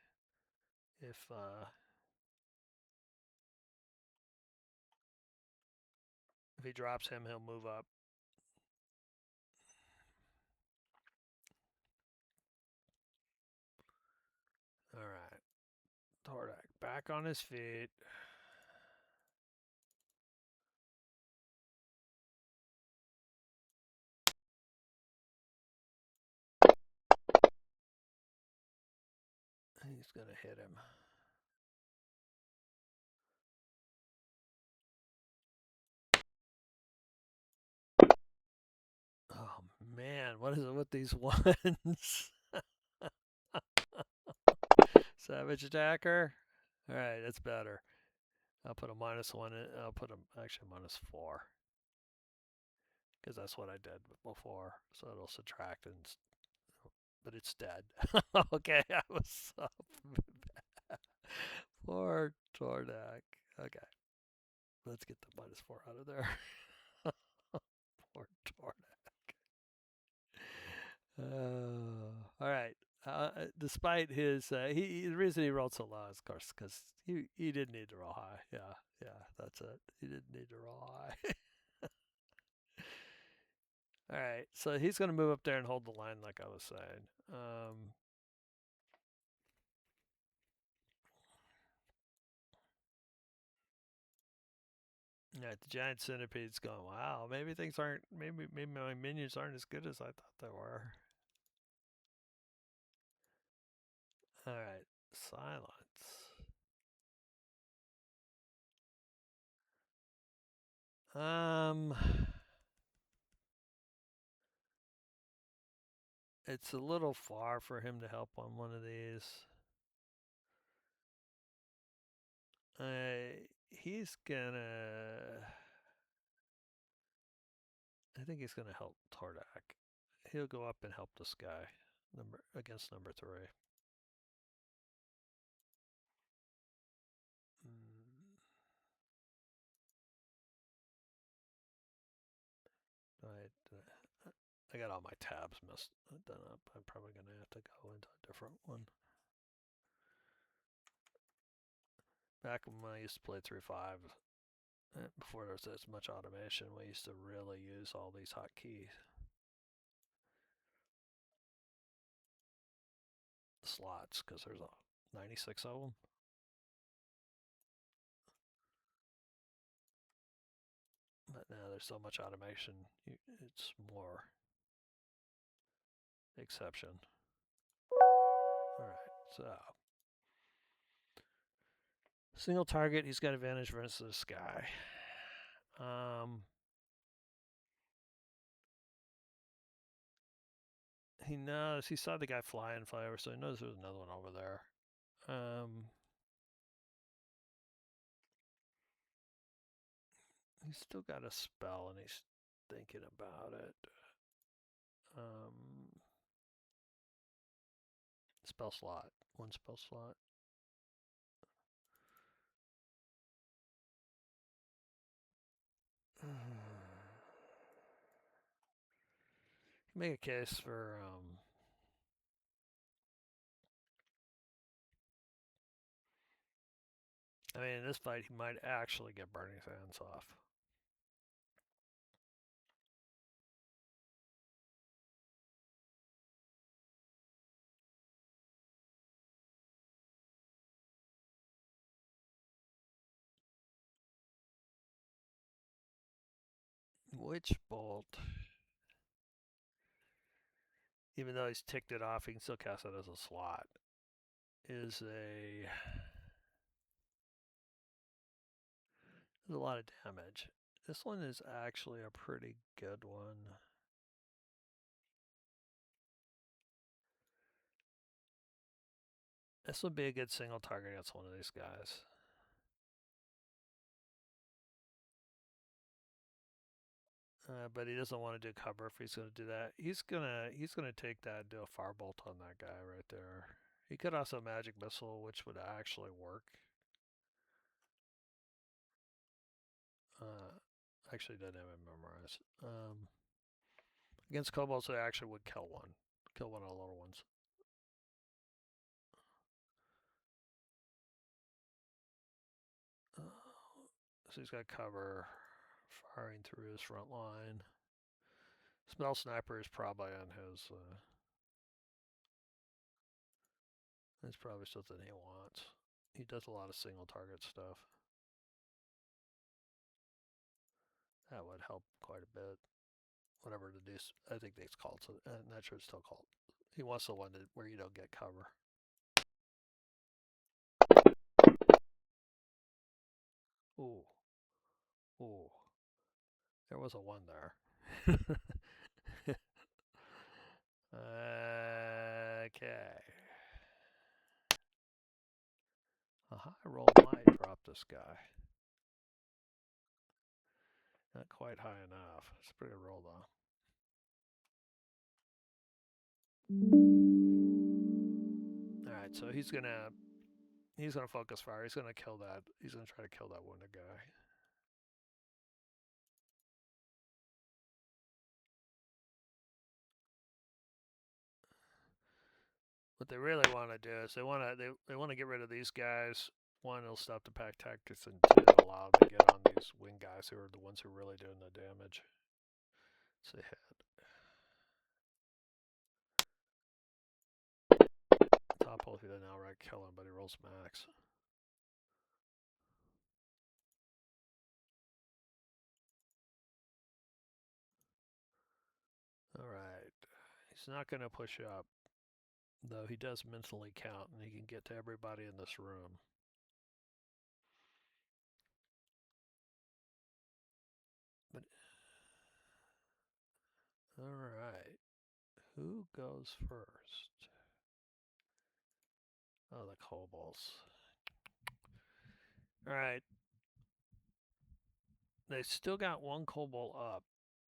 If he drops him, he'll move up. All right, Tordak back on his feet. He's gonna hit him. Oh man, what is it with these ones? Savage attacker. All right, that's better. I'll put a -1 in. I'll put a actually -4 because that's what I did before. So it'll subtract, and but it's dead. Okay, I was so bad. Poor Tordak. Okay, let's get the -4 out of there. Poor Tordak. All right. Despite his, the reason he rolled so low is, of course, because he didn't need to roll high. Yeah, that's it. He didn't need to roll high. All right, so he's going to move up there and hold the line, like I was saying. Yeah, the giant centipede's going. Wow, maybe things aren't. Maybe my minions aren't as good as I thought they were. All right, silence. It's a little far for him to help on one of these. He's gonna. I think he's gonna help Tardak. He'll go up and help this guy against number 3. I got all my tabs messed done up. I'm probably gonna have to go into a different one. Back when I used to play 3.5, before there was as much automation, we used to really use all these hotkey slots because there's 96 of them. But now there's so much automation, it's more exception. Alright, so. Single target, he's got advantage versus this guy. He knows, he saw the guy fly over, so he knows there's another one over there. He's still got a spell and he's thinking about it. Spell slot. One spell slot. Make a case for I mean, in this fight, he might actually get Burning Sands off. Witch Bolt. Even though he's ticked it off, he can still cast it as a slot. Is a There's a lot of damage. This one is actually a pretty good one. This would be a good single target against one of these guys. But he doesn't want to do cover if he's going to do that. He's gonna take that and do a firebolt on that guy right there. He could also magic missile, which would actually work. Actually, didn't have it memorized. Against kobolds, they actually would kill one of the little ones. So he's got cover, firing through his front line. Spell Sniper is probably on his. That's probably something he wants. He does a lot of single target stuff. That would help quite a bit. Whatever to do, I think it's called. So I'm not sure it's still called. He wants the one where you don't get cover. Ooh. Ooh. There was a one there. Okay. A high roll might drop this guy. Not quite high enough. It's a pretty roll though. Alright, so he's gonna focus fire. He's gonna kill that. He's gonna try to kill that wounded guy. What they really want to do is they want to get rid of these guys. One, it'll stop the pack tactics, and two, it'll allow them to get on these wing guys who are the ones who are really doing the damage. So hit. Top hole, if he doesn't outright kill him, but he rolls max. Alright. He's not going to push up, though he does mentally count, and he can get to everybody in this room. But alright. Who goes first? Oh, the kobolds. Alright. They still got one kobold up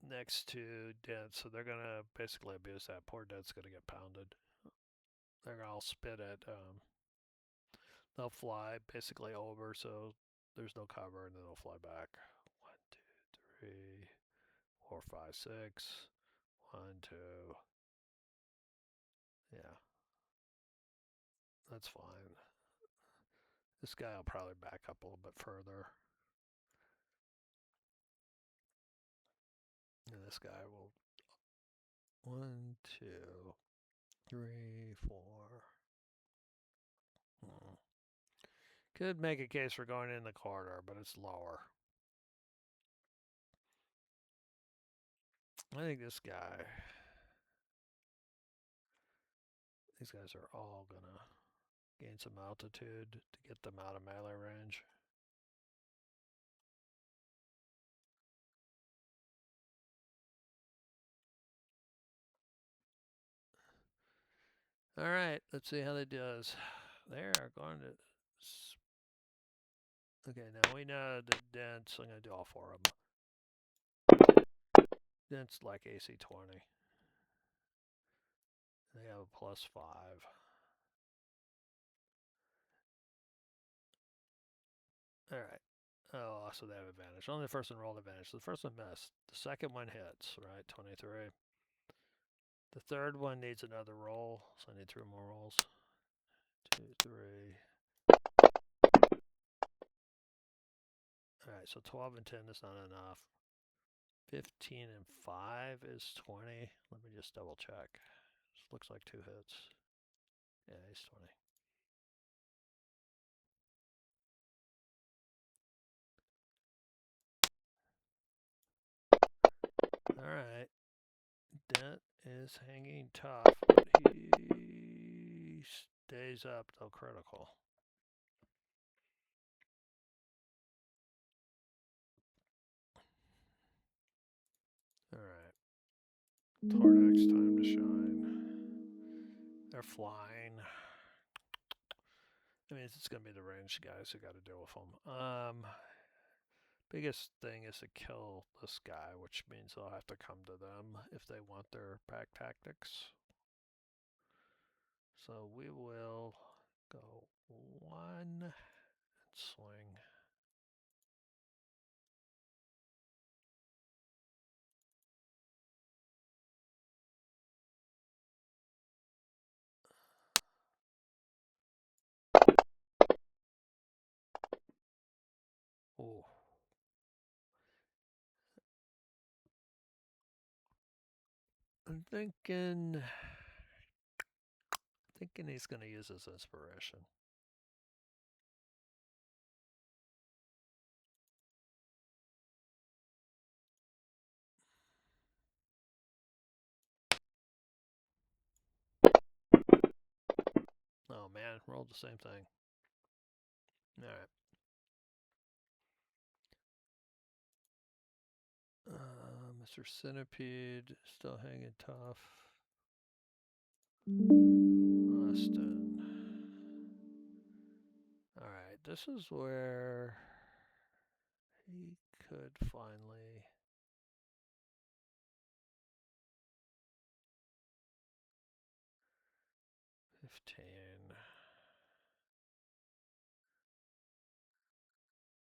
next to Dent, so they're going to basically abuse that. Poor Dent's going to get pounded. They're going to all spit it. They'll fly basically over, so there's no cover, and then they'll fly back. 1, 2, 3, 4, 5, 6. 1, 2. Yeah. That's fine. This guy will probably back up a little bit further. And this guy will 1, 2, 3, 4. Could make a case for going in the corridor, but it's lower. I think this guy These guys are all gonna gain some altitude to get them out of melee range. All right, let's see how they does. They are going to. Okay, now we know the dents. I'm gonna do all 4 of them. Dents like AC 20. They have a +5. All right. Oh, so they have advantage. Only the first one rolled advantage. So the first one missed. The second one hits, right? 23. The third one needs another roll, so I need 3 more rolls. 2, 3. All right, so 12 and 10 is not enough. 15 and 5 is 20. Let me just double check. This looks like 2 hits. Yeah, he's 20. All right. Dent is hanging tough, but he stays up till critical. All right. Tornak's time to shine. They're flying. I mean, it's going to be the ranged guys who got to deal with them. Biggest thing is to kill this guy, which means they'll have to come to them if they want their pack tactics. So we will go 1 and swing. Oh. I'm thinking he's going to use his inspiration. Oh man, rolled the same thing. All right. Mr. Centipede still hanging tough. Austin. All right, this is where he could finally.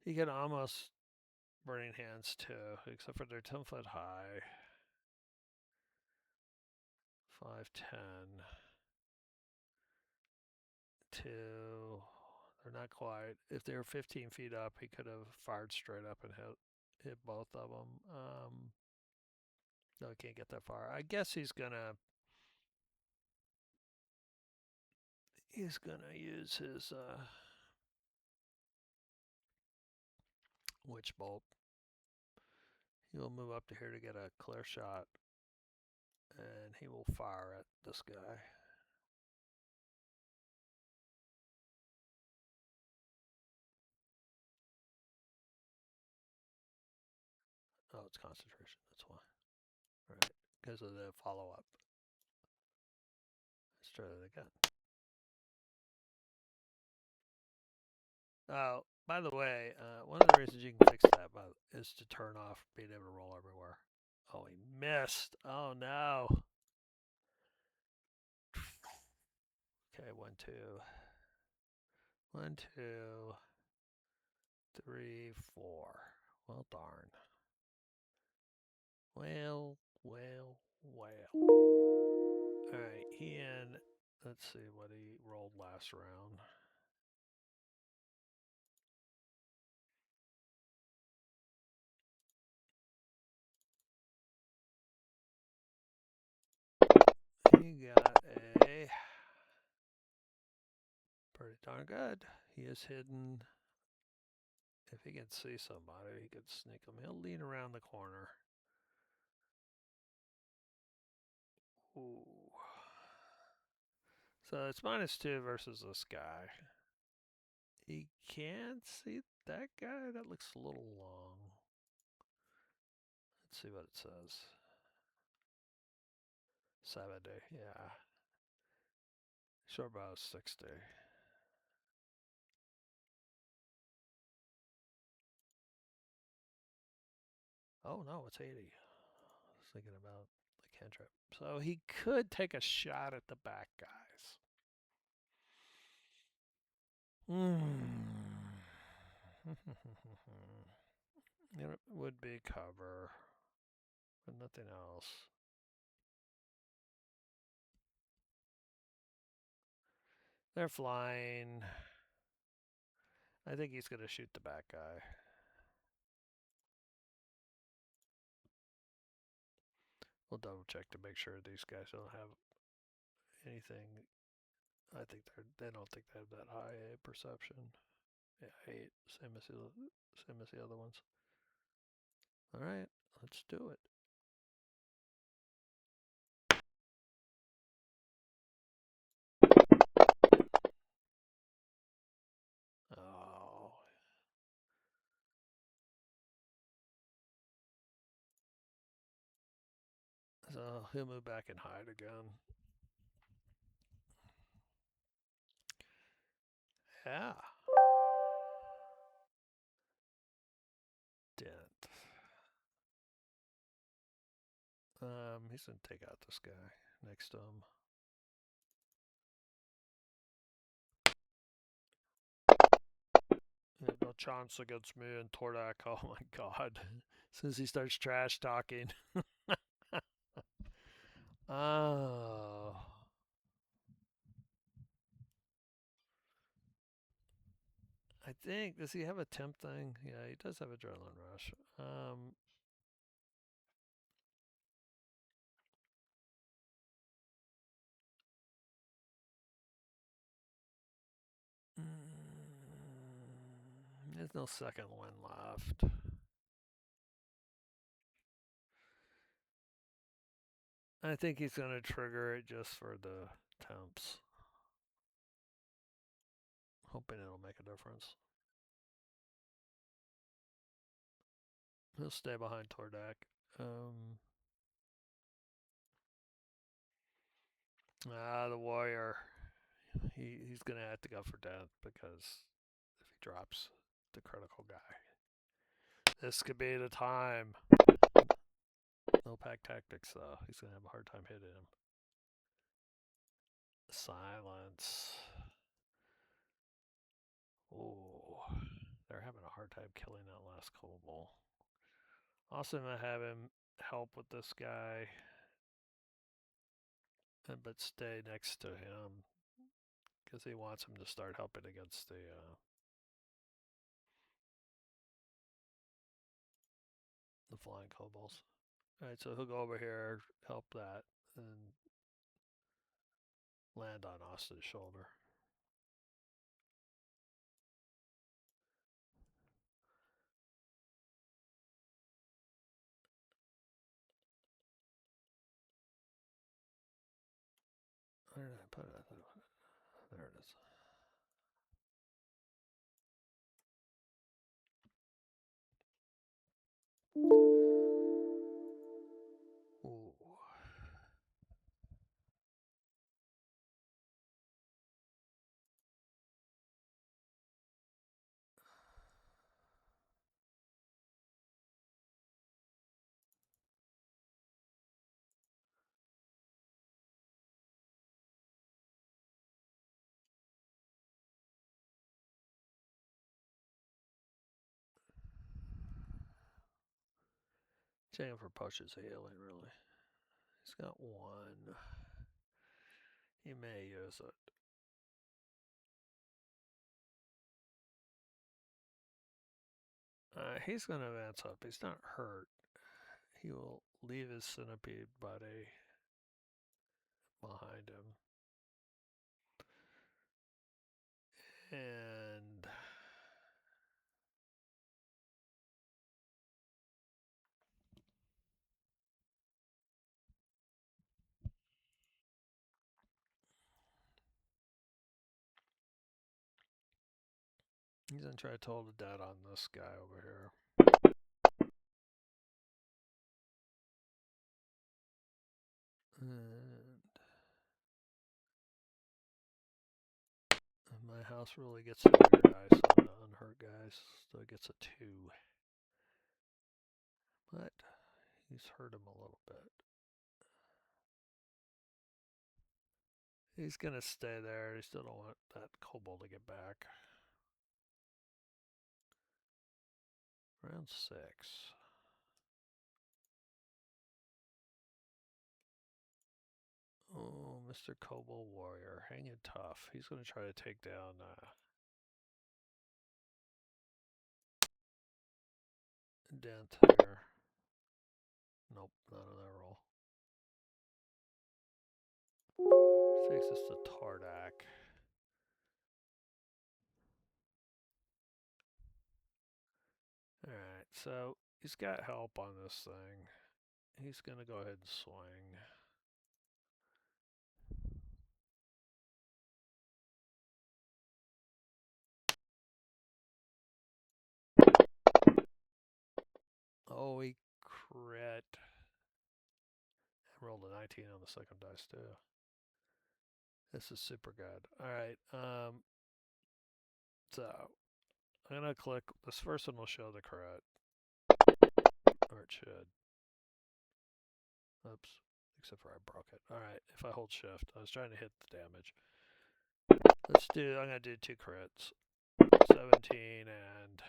He could almost Burning Hands too, except for they're 10-foot high. 5, 10. 2. They're not quite. If they were 15 feet up, he could have fired straight up and hit both of them. No, he can't get that far. I guess he's gonna use his witch bolt. He will move up to here to get a clear shot, and he will fire at this guy. Oh, it's concentration. That's why. All right, because of the follow up. Let's try that again. Oh, by the way, one of the reasons you can fix that is to turn off being able to roll everywhere. Oh, he missed. Oh no. Okay, 1, 2. 1, 2, 3, 4. Well, darn. Well. Alright, Ian, let's see what he rolled last round. He got a pretty darn good. He is hidden. If he can see somebody, he could sneak him. He'll lean around the corner. Ooh. So it's -2 versus this guy. He can't see that guy? That looks a little long. Let's see what it says. 70, yeah. Short bow is 60. Oh no, it's 80. I was thinking about the cantrip. So he could take a shot at the back guys. It would be cover, but nothing else. They're flying. I think he's going to shoot the back guy. We'll double check to make sure these guys don't have anything. I think they don't think they have that high a perception. Yeah, 8, same as the other ones. All right, let's do it. Oh. So he'll move back and hide again. Yeah. Dent. He's gonna take out this guy next to him. No chance against me and Tordak. Oh my god. As soon as he starts trash talking. Oh. I think, does he have a temp thing? Yeah, he does have adrenaline rush. There's no second one left. I think he's going to trigger it just for the temps. Hoping it'll make a difference. He'll stay behind Tordak. The warrior. He's going to have to go for death because if he drops the critical guy, this could be the time. No pack tactics though. He's going to have a hard time hitting him. Silence. Oh, they're having a hard time killing that last kobold. Also, I'm going to have him help with this guy, but stay next to him because he wants him to start helping against the flying kobolds. All right, so he'll go over here, help that, and land on Austin's shoulder. Where did I put it? There it is. Ooh. Jam for pushes healing, really. He's got one. He may use it. He's going to advance up. He's not hurt. He will leave his centipede buddy behind him. And He's gonna try to toll the dead on this guy over here. And my house really gets the bigger guys, so the unhurt guys. So it gets a 2. But he's hurt him a little bit. He's gonna stay there. He still don't want that kobold to get back. Round 6. Oh, Mr. Kobold Warrior, hanging tough. He's gonna try to take down Dent here. Nope, not on that roll. Takes us to Tardak. Alright, so he's got help on this thing. He's gonna go ahead and swing. Oh, he crit. I rolled a 19 on the second dice too. This is super good. Alright, so I'm gonna click. This first one will show the crit. Or it should. Oops. Except for I broke it. Alright, if I hold shift. I was trying to hit the damage. I'm gonna do 2 crits. 17 and...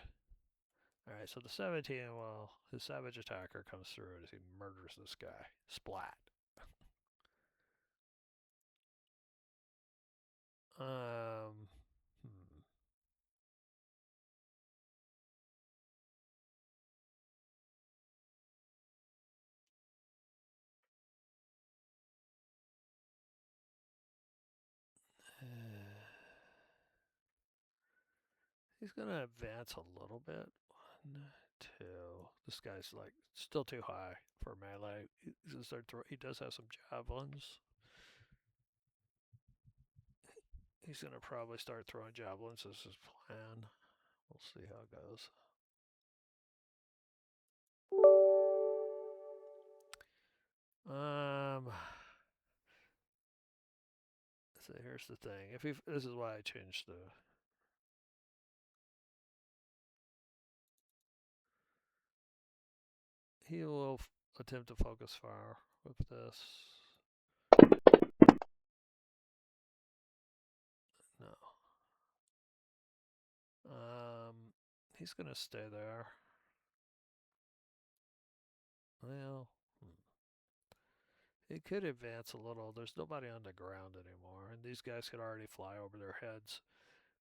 Alright, so the 17, well, his savage attacker comes through as he murders this guy. Splat. Hmm. He's gonna advance a little bit. 1, 2. This guy's like still too high for melee. He's gonna start he does have some javelins. He's gonna probably start throwing javelins as his plan. We'll see how it goes. So here's the thing. This is why I changed the... He will attempt to focus fire with this. No. He's gonna stay there. Well, he could advance a little. There's nobody on the ground anymore, and these guys could already fly over their heads.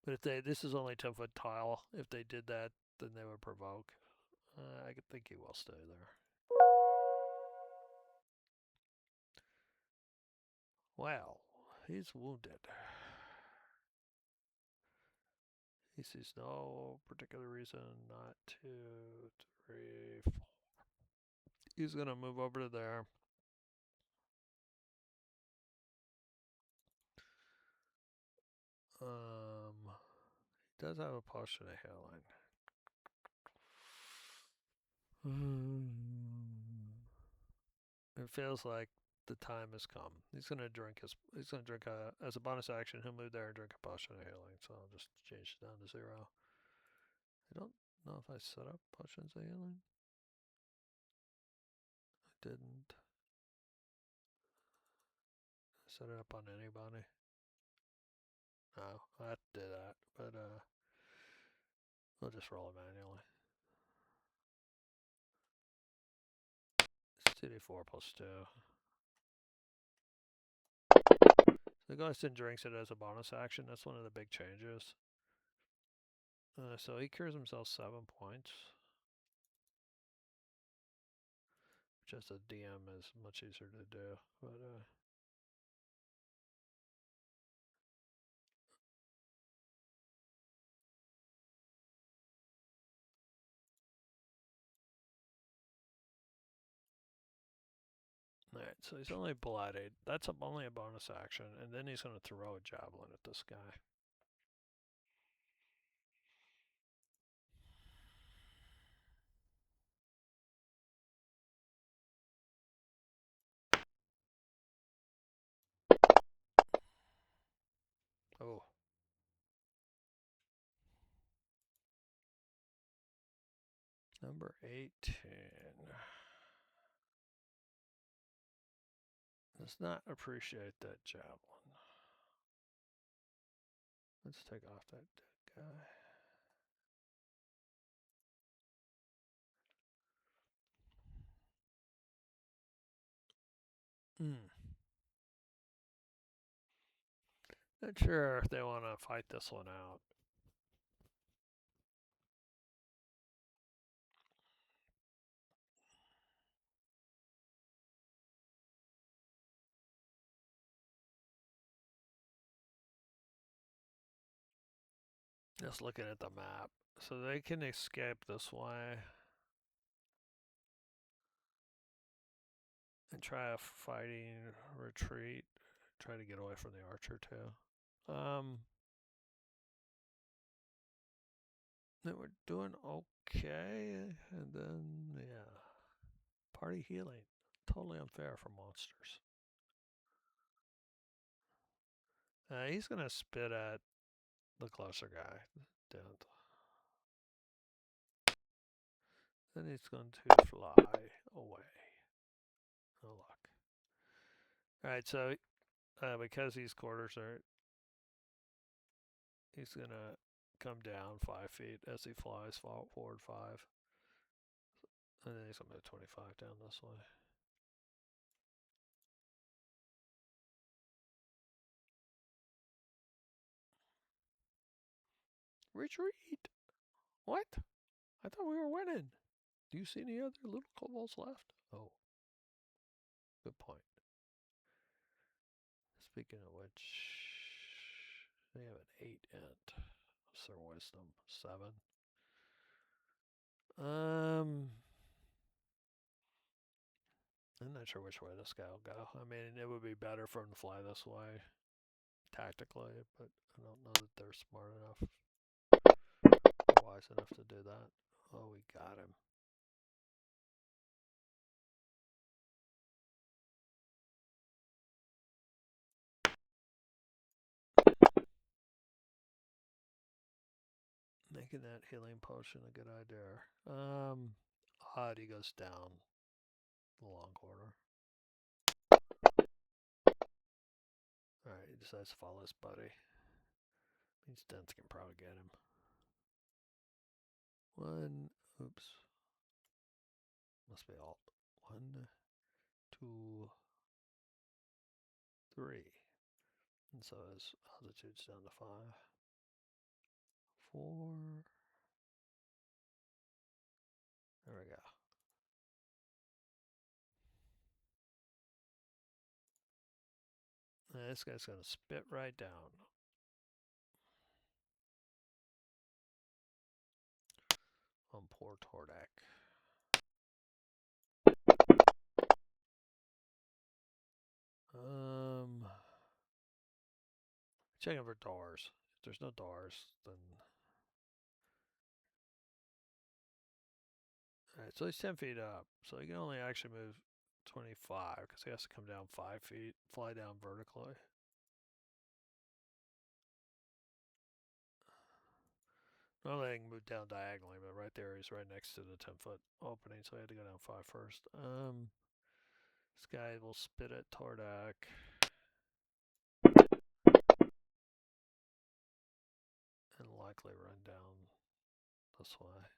But this is only 10-foot tile. If they did that, then they would provoke. I think he will stay there. Well, he's wounded. He sees no particular reason not to. 3, 4. He's gonna move over to there. He does have a potion of healing. It feels like the time has come. He's gonna drink as a bonus action. He'll move there and drink a potion of healing. So I'll just change it down to 0. I don't know if I set up potions of healing. I didn't. Set it up on anybody. No, I have to do that, but we'll just roll it manually. It's 2d4 plus 2. The ghost and drinks it as a bonus action. That's one of the big changes. So he cures himself 7 points. Which as a DM is much easier to do. But Alright, so he's only bloodied. That's only a bonus action, and then he's going to throw a javelin at this guy. Number 18. Does not appreciate that javelin. Let's take off that dead guy. Not sure if they want to fight this one out. Just looking at the map. So they can escape this way. And try a fighting retreat. Try to get away from the archer too. They were doing okay. And then, yeah. Party healing. Totally unfair for monsters. He's going to spit at the closer guy. Dent. Then he's going to fly away. No luck. Alright, so because these quarters are... He's going to come down 5 feet as he flies forward 5. And then he's going to move 25 down this way. Retreat! What? I thought we were winning. Do you see any other little kobolds left? Oh. Good point. Speaking of which, they have an 8 int. What's their wisdom? 7. I'm not sure which way this guy will go. I mean, it would be better for him to fly this way, tactically, but I don't know that they're smart enough, or wise enough to do that. Oh, we got him. Making that healing potion a good idea. Odd, he goes down the long corridor. Alright, he decides to follow his buddy. Means Dents can probably get him. Oops. Must be alt. 1, 2, 3. And so his altitude's down to 5. 4. There we go. Now this guy's going to spit right down. On poor Tordak. Checking for doors. If there's no doors, then... Alright, so he's 10 feet up. So he can only actually move 25, because he has to come down 5 feet, fly down vertically. Normally I can move down diagonally, but right there he's right next to the 10-foot opening, so I had to go down 5 first. This guy will spit at Tordak. And likely run down this way.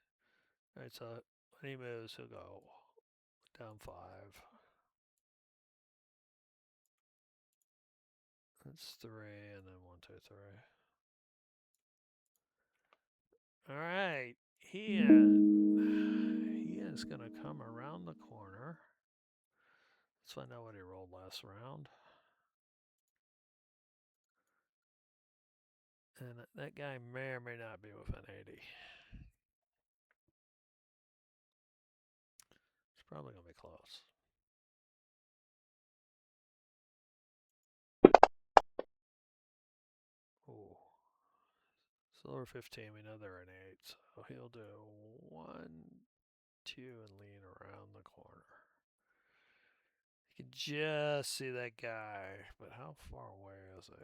Alright, so when he moves, he'll go down 5. That's 3, and then 1, 2, 3. Alright, Ian's gonna come around the corner. Let's find out what he rolled last round. And that guy may or may not be within 80. It's probably gonna be close. Ooh. Silver 15, we know they're an 8, so he'll do 1, 2, and lean around the corner. You can just see that guy, but how far away is he?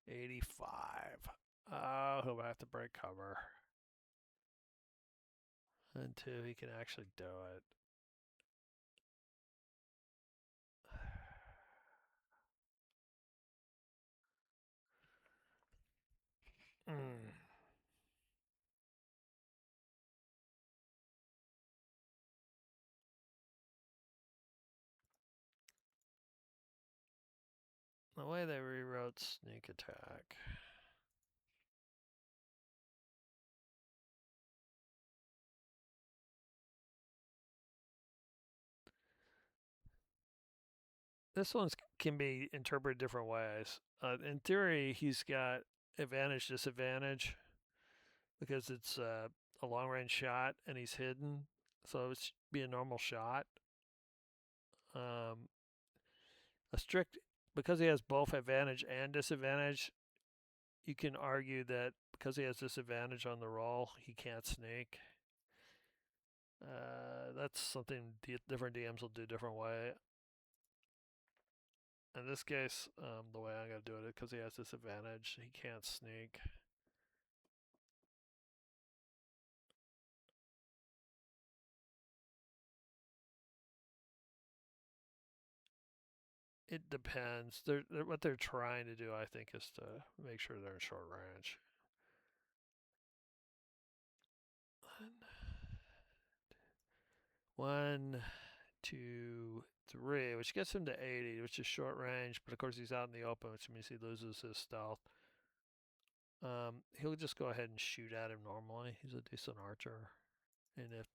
$85. Oh, he'll have to break cover. And two, he can actually do it. Mm. The way they rewrote sneak attack. This one can be interpreted different ways. In theory, he's got advantage, disadvantage because it's a long range shot and he's hidden. So it's be a normal shot. Um, a strict, because he has both advantage and disadvantage, you can argue that because he has disadvantage on the roll, he can't sneak. That's something different DMs will do different way. In this case, the way I'm going to do it, because he has disadvantage, he can't sneak. It depends. What they're trying to do, I think, is to make sure they're in short range. One, two, three, which gets him to 80, which is short range, but of course he's out in the open, which means he loses his stealth. He'll just go ahead and shoot at him normally. He's a decent archer. And if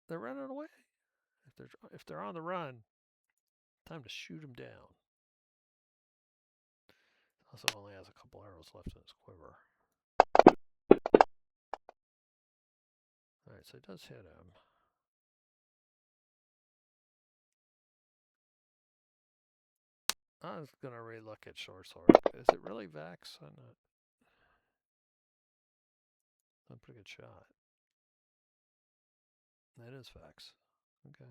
they're running away, if they're on the run, time to shoot them down. Also only has a couple arrows left in his quiver. Alright, so it does hit him. I was gonna relook at short sword. Is it really Vex? I'm not. That's a pretty good shot. That is Vex. Okay.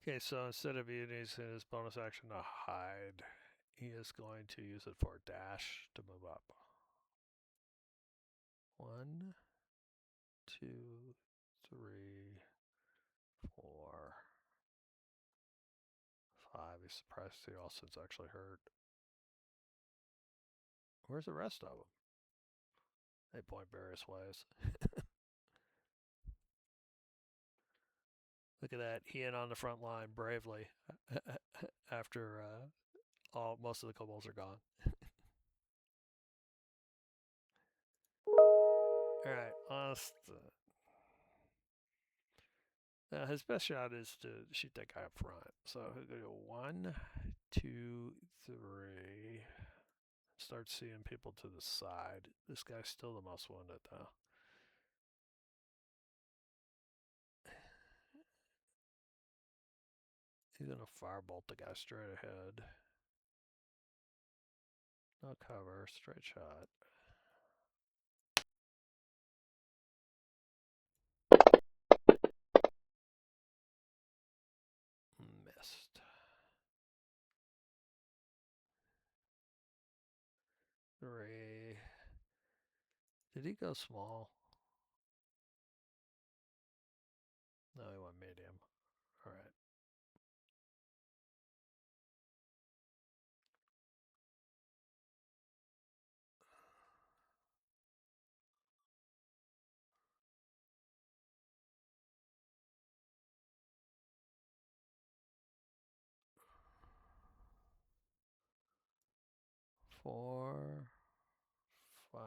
Okay, so instead of using his bonus action to hide, he is going to use it for dash to move up. 1, 2, 3, 4, 5. He's surprised to see Austin's actually hurt. Where's the rest of them? They point various ways. Look at that. He in on the front line bravely after most of the kobolds are gone. Alright, Austin. His best shot is to shoot that guy up front. So he'll go 1, 2, 3. Start seeing people to the side. This guy's still the most wounded, though. He's gonna firebolt the guy straight ahead. No cover, straight shot. Missed. 3. Did he go small? No, he went medium. Alright. Four, 5,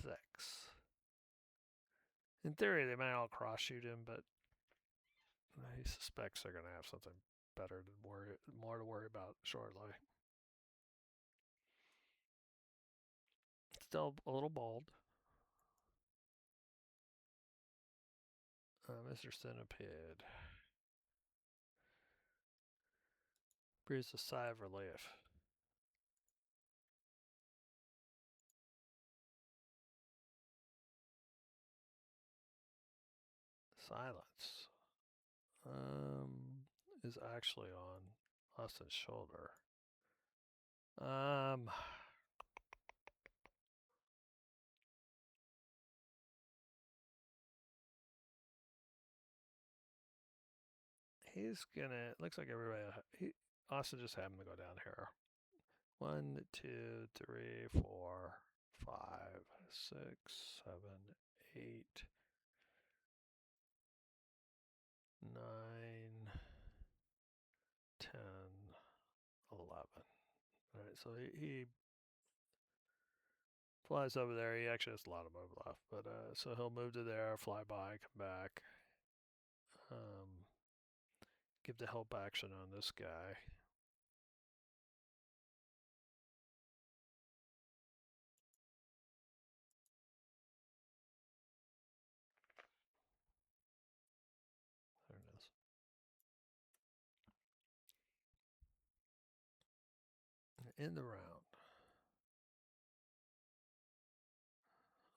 6. In theory, they might all cross shoot him, but he suspects they're going to have something better to more to worry about shortly. Still a little bold. Mr. Centipede. Breathes a sigh of relief. Silence. Is actually on Austin's shoulder. He's gonna. Looks like everybody. Austin just happened to go down here. 1, 2, 3, 4, 5, 6, 7, 8, 9, 10, 11. All right, so he flies over there. He actually has a lot of move left, but so he'll move to there, fly by, come back. Give the help action on this guy. There it is. In the round.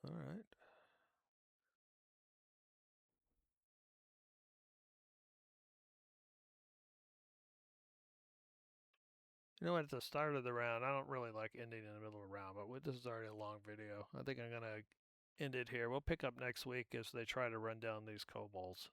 All right. You know what? At the start of the round, I don't really like ending in the middle of the round, but this is already a long video. I think I'm going to end it here. We'll pick up next week as they try to run down these kobolds.